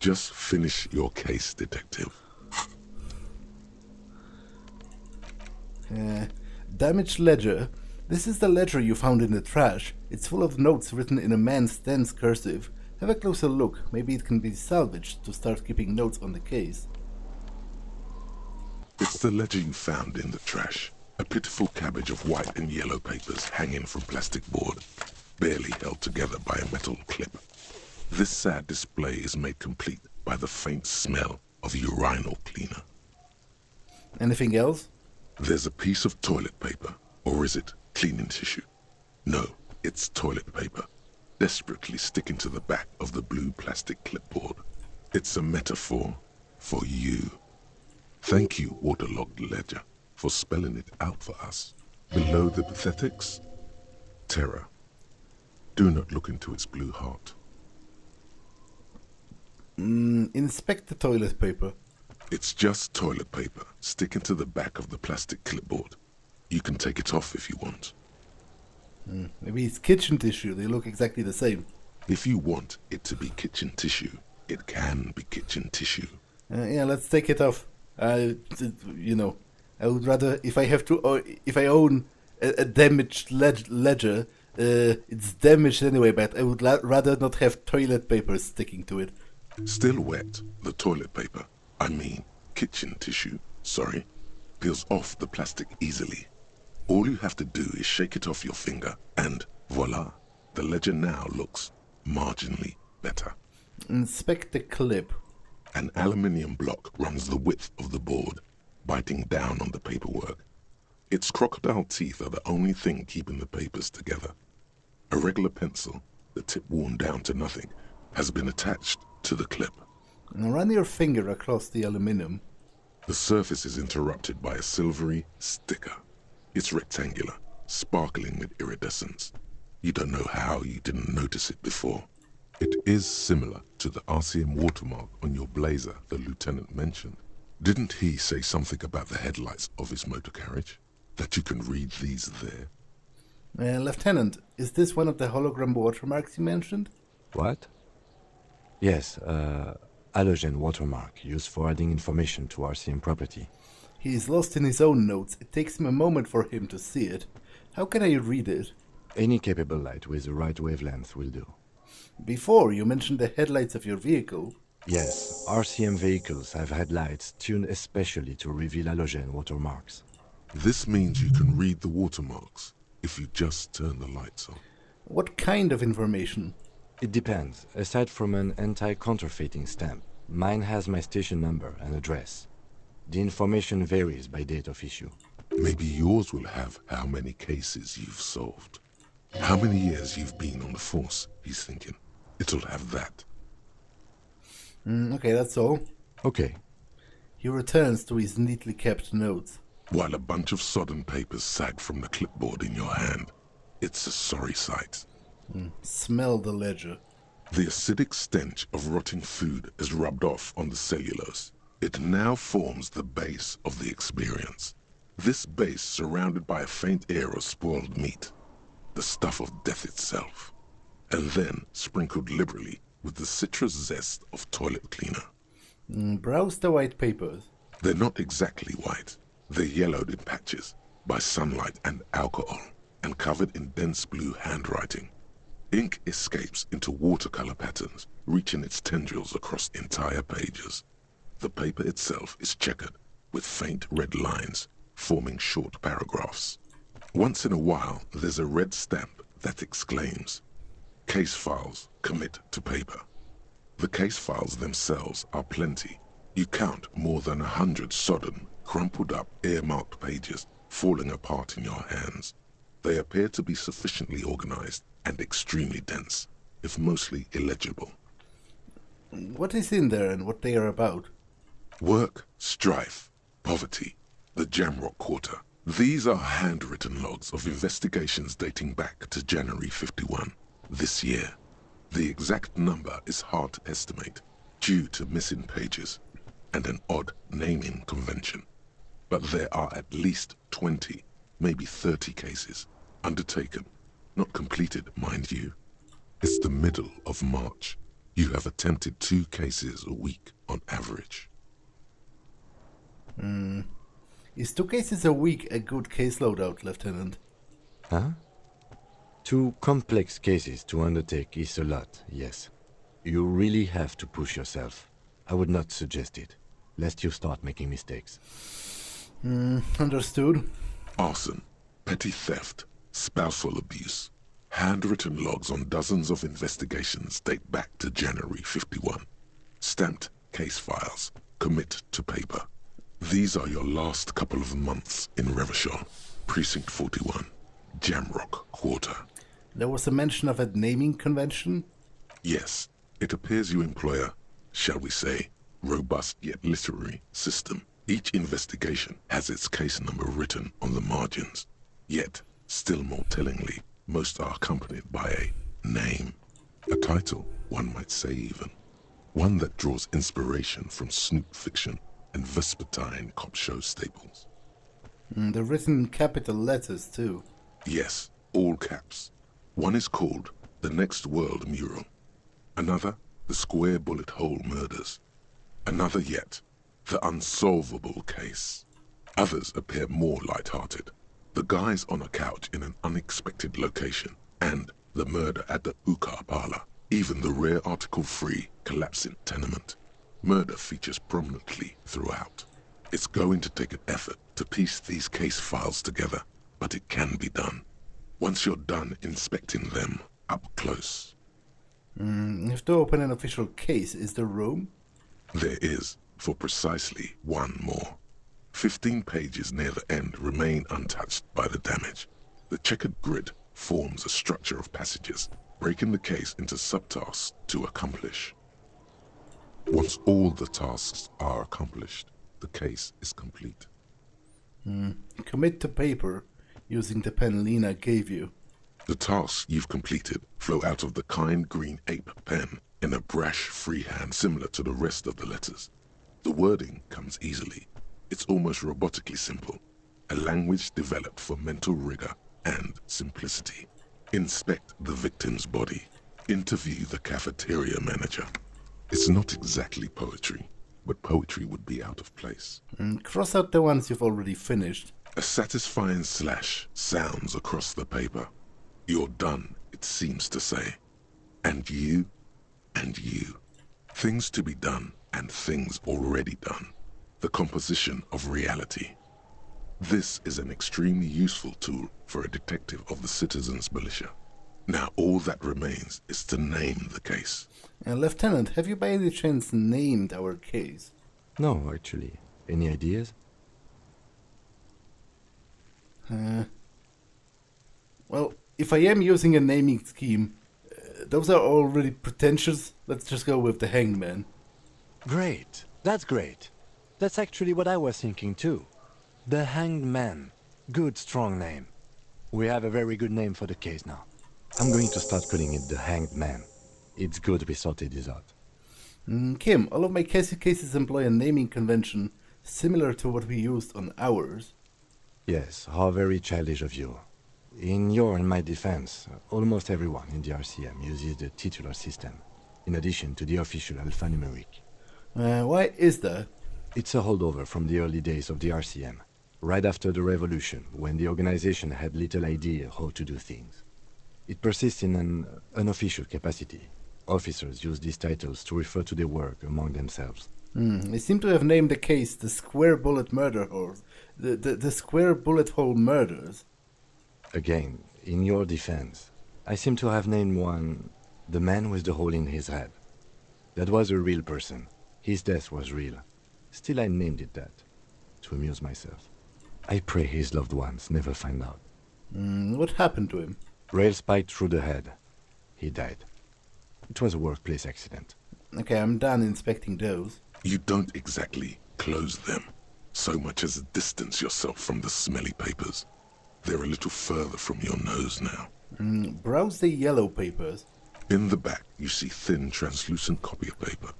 Just finish your case, detective. Damaged ledger. This is the ledger you found in the trash. It's full of notes written in a man's dense cursive. Have a closer look. Maybe it can be salvaged to start keeping notes on the case. It's the ledger you found in the trash. A pitiful cabbage of white and yellow papers hanging from plastic board, barely held together by a metal clip. This sad display is made complete by the faint smell of urinal cleaner. Anything else? There's a piece of toilet paper, or is it cleaning tissue? No, it's toilet paper, desperately sticking to the back of the blue plastic clipboard. It's a metaphor for you. Thank you, waterlogged ledger, for spelling it out for us. Below the pathetics, terror. Do not look into its blue heart. Inspect the toilet paper. It's just toilet paper sticking to the back of the plastic clipboard. You can take it off if you want. Maybe it's kitchen tissue. They look exactly the same. If you want it to be kitchen tissue, it can be kitchen tissue. Yeah, let's take it off. I would rather, if I own a damaged ledger, it's damaged anyway, but I would rather not have toilet paper sticking to it. Still wet, the toilet paper, kitchen tissue, peels off the plastic easily. All you have to do is shake it off your finger, and voila, the ledger now looks marginally better. Inspect the clip. An aluminium block runs the width of the board, biting down on the paperwork. Its crocodile teeth are the only thing keeping the papers together. A regular pencil, the tip worn down to nothing, has been attached to the clip. Now run your finger across the aluminium. The surface is interrupted by a silvery sticker. It's rectangular, sparkling with iridescence. You don't know how you didn't notice it before. It is similar to the RCM watermark on your blazer the lieutenant mentioned. Didn't he say something about the headlights of his motor carriage? That you can read these there? Lieutenant, is this one of the hologram watermarks you mentioned? What? Yes, halogen watermark used for adding information to RCM property. He is lost in his own notes. It takes him a moment for him to see it. How can I read it? Any capable light with the right wavelength will do. Before, you mentioned the headlights of your vehicle. Yes, RCM vehicles have headlights tuned especially to reveal halogen watermarks. This means you can read the watermarks if you just turn the lights on. What kind of information? It depends. Aside from an anti-counterfeiting stamp, Mine has my station number and address. The information varies by date of issue. Maybe yours will have how many cases you've solved. How many years you've been on the force, he's thinking. It'll have that. Okay, that's all. Okay. He returns to his neatly kept notes. While a bunch of sodden papers sag from the clipboard in your hand. It's a sorry sight. Smell the ledger. The acidic stench of rotting food is rubbed off on the cellulose. It now forms the base of the experience. This base surrounded by a faint air of spoiled meat. The stuff of death itself. And then sprinkled liberally with the citrus zest of toilet cleaner. Browse the white papers. They're not exactly white. They're yellowed in patches by sunlight and alcohol, and covered in dense blue handwriting. Ink escapes into watercolor patterns, reaching its tendrils across entire pages. The paper itself is checkered with faint red lines, forming short paragraphs. Once in a while, there's a red stamp that exclaims, "Case files, commit to paper." The case files themselves are plenty. You count more than 100 sodden, crumpled up, earmarked pages falling apart in your hands. They appear to be sufficiently organized and extremely dense, if mostly illegible. What is in there and what they are about? Work, strife, poverty, the Jamrock Quarter. These are handwritten logs of investigations dating back to January 51, this year. The exact number is hard to estimate, due to missing pages and an odd naming convention. But there are at least 20, maybe 30 cases, undertaken, not completed, mind you. It's the middle of March. You have attempted 2 cases a week on average. Is 2 cases a week a good caseload out, Lieutenant? Huh? 2 complex cases to undertake is a lot, yes. You really have to push yourself. I would not suggest it, lest you start making mistakes. Understood. Arson, petty theft, spousal abuse. Handwritten logs on dozens of investigations date back to January 51. Stamped case files, commit to paper. These are your last couple of months in Revachol, Precinct 41, Jamrock Quarter. There was a mention of a naming convention? Yes, it appears you employ a, shall we say, robust yet literary system. Each investigation has its case number written on the margins. Yet, still more tellingly, most are accompanied by a name. A title, one might say even. One that draws inspiration from snoop fiction and vespertine cop show staples. They're written in capital letters, too. Yes, all caps. One is called The Next World Mural. Another, The Square Bullet Hole Murders. Another yet, The Unsolvable Case. Others appear more light-hearted. The guys on a couch in an unexpected location, and the murder at the hookah parlor. Even the rare article-free collapsing tenement. Murder features prominently throughout. It's going to take an effort to piece these case files together, but it can be done. Once you're done inspecting them up close. If to open an official case, is there room? There is, for precisely one more. 15 pages near the end remain untouched by the damage. The checkered grid forms a structure of passages, breaking the case into subtasks to accomplish. Once all the tasks are accomplished, the case is complete. Commit to paper, using the pen Lena gave you. The tasks you've completed flow out of the kind green ape pen in a brash freehand similar to the rest of the letters. The wording comes easily. It's almost robotically simple, a language developed for mental rigor and simplicity. Inspect the victim's body. Interview the cafeteria manager. It's not exactly poetry, but poetry would be out of place. Cross out the ones you've already finished. A satisfying slash sounds across the paper. You're done, it seems to say. And you, and you. Things to be done and things already done. The composition of reality. This is an extremely useful tool for a detective of the citizens' militia. Now all that remains is to name the case. Lieutenant, have you by any chance named our case? No, actually. Any ideas? Well, if I am using a naming scheme, those are already pretentious. Let's just go with the hangman. Great. That's great. That's actually what I was thinking too. The Hanged Man. Good, strong name. We have a very good name for the case now. I'm going to start calling it the Hanged Man. It's good we sorted this out. Kim, all of my cases employ a naming convention similar to what we used on ours. Yes, how very childish of you. In your and my defense, almost everyone in the RCM uses the titular system, in addition to the official alphanumeric. Why is that? It's a holdover from the early days of the RCM, right after the revolution, when the organization had little idea how to do things. It persists in an unofficial capacity. Officers use these titles to refer to their work among themselves. They seem to have named the case the Square Bullet Murder Holes. The Square Bullet Hole Murders. Again, in your defense, I seem to have named one the man with the hole in his head. That was a real person. His death was real. Still, I named it that, to amuse myself. I pray his loved ones never find out. What happened to him? Rail spiked through the head. He died. It was a workplace accident. Okay, I'm done inspecting those. You don't exactly close them, so much as distance yourself from the smelly papers. They're a little further from your nose now. Browse the yellow papers. In the back, you see thin, translucent copy of paper.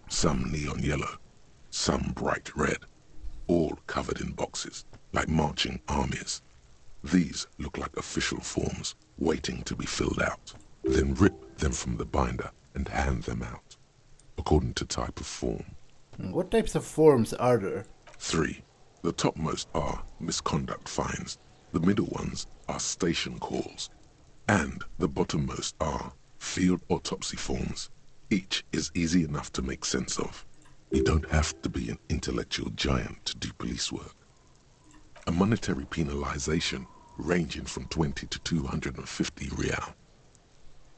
Some neon yellow, some bright red, all covered in boxes, like marching armies. These look like official forms, waiting to be filled out. Then rip them from the binder and hand them out, according to type of form. What types of forms are there? 3. The topmost are misconduct fines, the middle ones are station calls, and the bottommost are field autopsy forms. Each is easy enough to make sense of. You don't have to be an intellectual giant to do police work. A monetary penalization ranging from 20 to 250 real.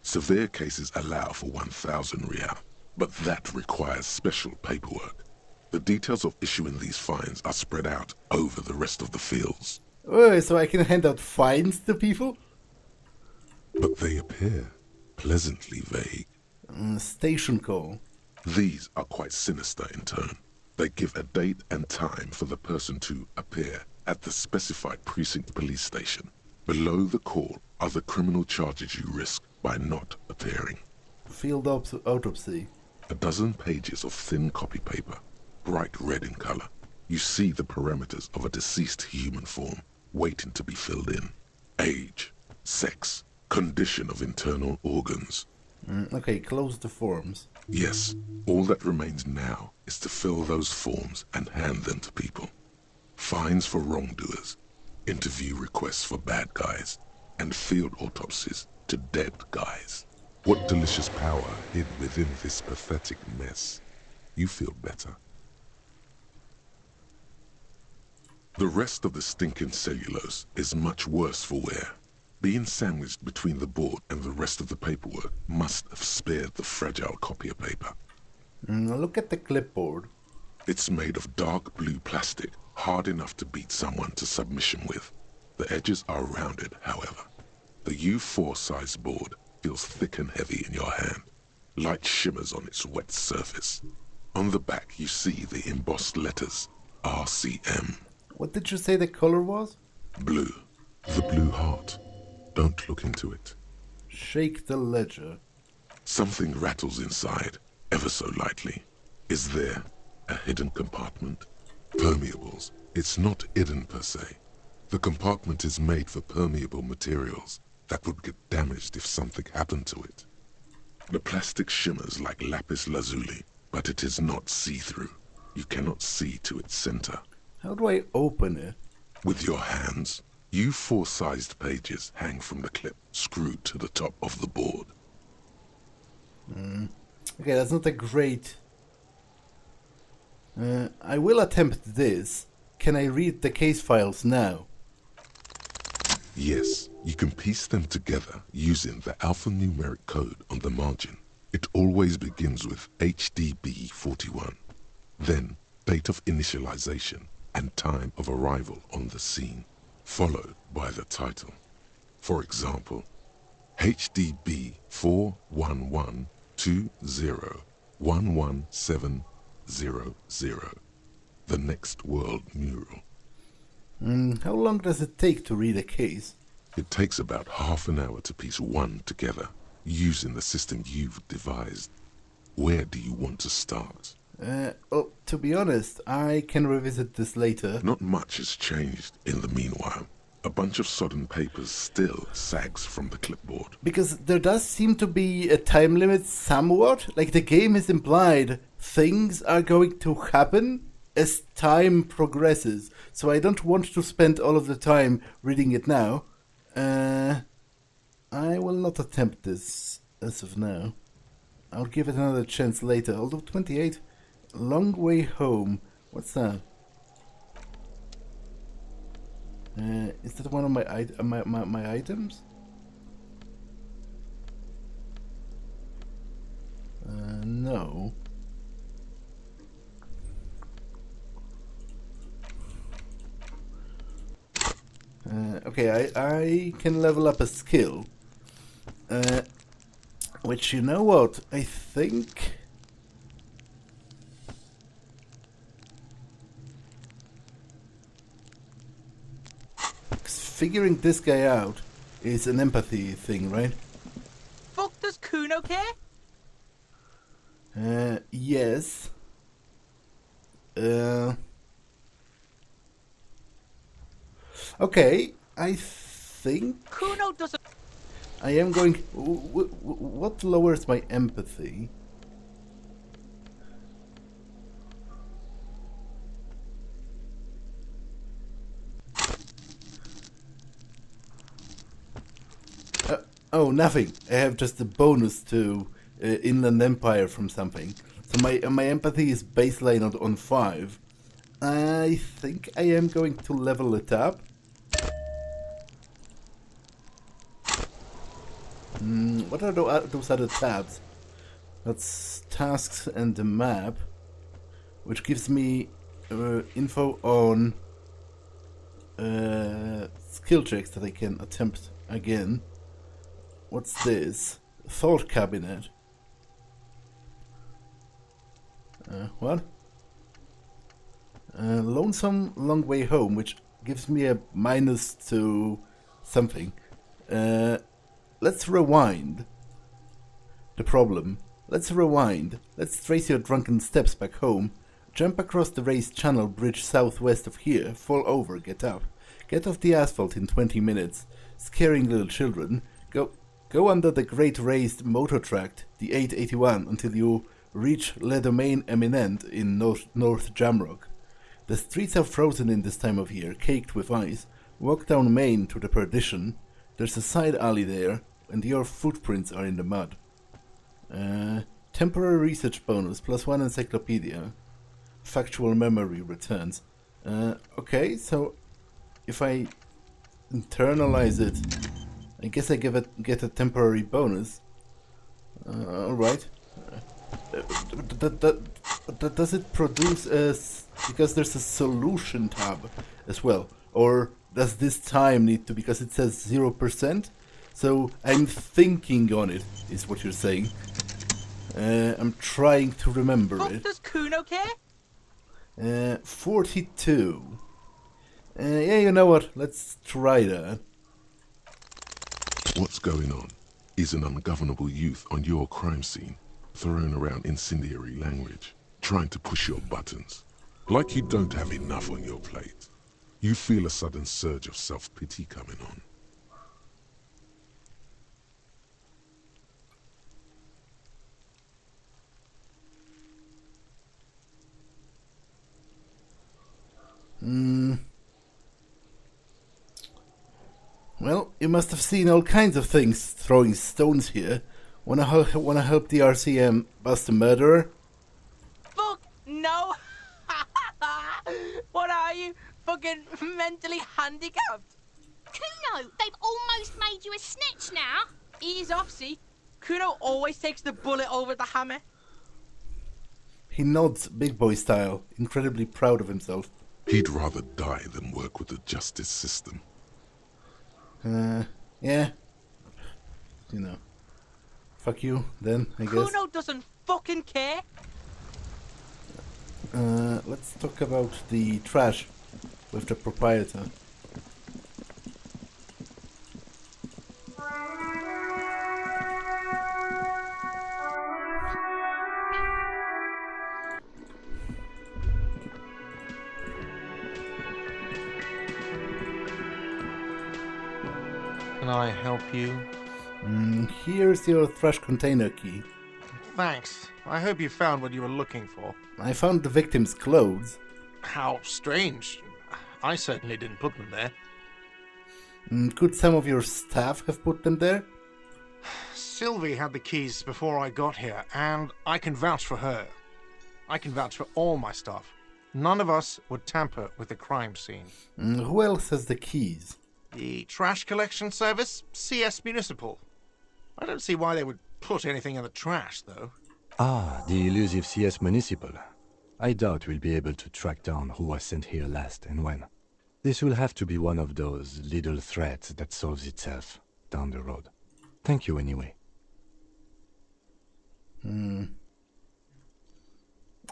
Severe cases allow for 1,000 real, but that requires special paperwork. The details of issuing these fines are spread out over the rest of the fields. Oh, so I can hand out fines to people? But they appear pleasantly vague. Station call. These are quite sinister in turn. They give a date and time for the person to appear at the specified precinct police station. Below the call are the criminal charges you risk by not appearing. Field autopsy. A dozen pages of thin copy paper, bright red in color. You see the parameters of a deceased human form waiting to be filled in. Age, sex, condition of internal organs. Okay, close the forms. Yes, all that remains now is to fill those forms and hand them to people. Fines for wrongdoers, interview requests for bad guys, and field autopsies to dead guys. What delicious power hid within this pathetic mess. You feel better. The rest of the stinking cellulose is much worse for wear. Being sandwiched between the board and the rest of the paperwork must have spared the fragile copier paper. Look at the clipboard. It's made of dark blue plastic, hard enough to beat someone to submission with. The edges are rounded, however. The U4 size board feels thick and heavy in your hand. Light shimmers on its wet surface. On the back you see the embossed letters, RCM. What did you say the color was? Blue. The blue heart. Don't look into it. Shake the ledger. Something rattles inside, ever so lightly. Is there a hidden compartment? Permeables. It's not hidden per se. The compartment is made for permeable materials that would get damaged if something happened to it. The plastic shimmers like lapis lazuli, but it is not see-through. You cannot see to its center. How do I open it? With your hands. U4 sized pages hang from the clip screwed to the top of the board. Okay, that's not a great... I will attempt this. Can I read the case files now? Yes, You can piece them together using the alphanumeric code on the margin. It always begins with HDB41, then date of initialization and time of arrival on the scene, followed by the title. For example, HDB 41120111700, the next world mural. How long does it take to read a case? It takes about half an hour to piece one together, using the system you've devised. Where do you want to start? To be honest, I can revisit this later. Not much has changed in the meanwhile. A bunch of sodden papers still sags from the clipboard. Because there does seem to be a time limit somewhat. Like the game is implied things are going to happen as time progresses. So I don't want to spend all of the time reading it now. I will not attempt this as of now. I'll give it another chance later. Although 28, long way home. What's that? Is that one of my items? No. Okay, I can level up a skill. Which, you know what, I think... Figuring this guy out is an empathy thing, right? Fuck, does Cuno care? Yes. Okay, I think Cuno doesn't... I am going... What lowers my empathy? Oh, nothing. I have just a bonus to Inland Empire from something. So my empathy is baseline on 5. I think I am going to level it up. What are those other tabs? That's tasks and the map, which gives me info on skill checks that I can attempt again. What's this? Thought cabinet. What? Lonesome long way home, which gives me a minus to something. Let's rewind. The problem. Let's rewind. Let's trace your drunken steps back home. Jump across the raised channel bridge southwest of here. Fall over. Get up. Get off the asphalt in 20 minutes. Scaring little children. Go under the great raised motor tract, the 881, until you reach Le Domaine Eminent in North Jamrock. The streets are frozen in this time of year, caked with ice. Walk down Main to the Perdition. There's a side alley there, and your footprints are in the mud. Temporary research bonus, +1 encyclopedia. Factual memory returns. Okay, so if I internalize it, I guess I get a temporary bonus. Alright. Does it produce because there's a solution tab as well? Or does this time need to, because it says 0%? So I'm thinking on it, is what you're saying. I'm trying to remember it. Does Cuno care? 42. Yeah, you know what? Let's try that. What's going on? Is an ungovernable youth on your crime scene, throwing around incendiary language, trying to push your buttons. Like you don't have enough on your plate. You feel a sudden surge of self-pity coming on. Well, you must have seen all kinds of things throwing stones here. Wanna help the RCM bust a murderer? Fuck no! What are you? Fucking mentally handicapped? Cuno, they've almost made you a snitch now. Ease off, see? Cuno always takes the bullet over the hammer. He nods big boy style, incredibly proud of himself. He'd rather die than work with the justice system. Yeah. You know. Fuck you, then, I guess. Cuno doesn't fucking care. Let's talk about the trash with the proprietor. Can I help you? Here's your trash container key. Thanks. I hope you found what you were looking for. I found the victim's clothes. How strange. I certainly didn't put them there. Could some of your staff have put them there? Sylvie had the keys before I got here, and I can vouch for her. I can vouch for all my staff. None of us would tamper with the crime scene. Who else has the keys? The trash collection service, CS Municipal. I don't see why they would put anything in the trash, though. Ah, the elusive CS Municipal. I doubt we'll be able to track down who was sent here last and when. This will have to be one of those little threats that solves itself down the road. Thank you anyway.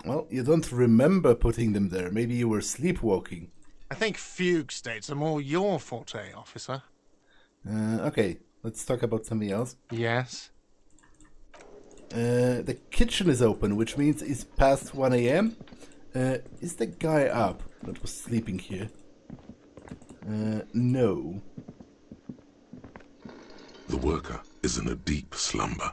Well, you don't remember putting them there. Maybe you were sleepwalking. I think fugue states are more your forte, officer. Okay, let's talk about something else. Yes? The kitchen is open, which means it's past 1 a.m. Is the guy up that was sleeping here? No. The worker is in a deep slumber.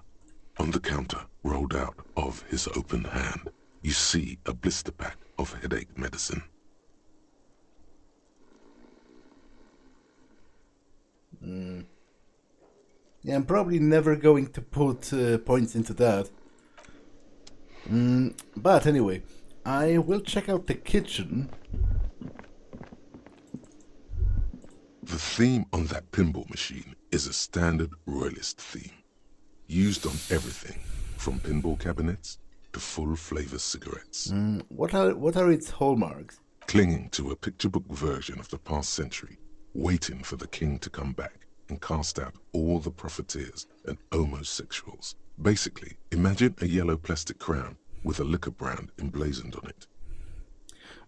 On the counter, rolled out of his open hand, you see a blister pack of headache medicine. Yeah, I'm probably never going to put points into that. But anyway, I will check out the kitchen. The theme on that pinball machine is a standard royalist theme, used on everything from pinball cabinets to full-flavor cigarettes. What are its hallmarks? Clinging to a picture book version of the past century, waiting for the king to come back and cast out all the profiteers and homosexuals. Basically, imagine a yellow plastic crown with a liquor brand emblazoned on it.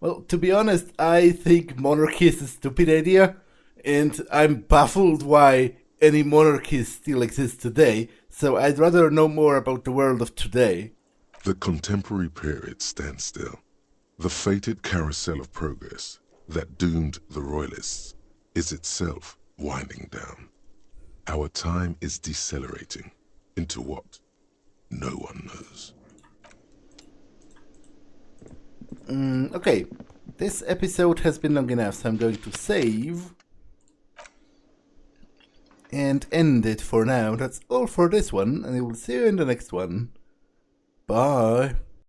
Well, to be honest, I think monarchy is a stupid idea, and I'm baffled why any monarchies still exist today, so I'd rather know more about the world of today. The contemporary period stands still. The fated carousel of progress that doomed the royalists is itself winding down. Our time is decelerating into what no one knows. Okay, this episode has been long enough, so I'm going to save and end it for now. That's all for this one, and I will see you in the next one. Bye.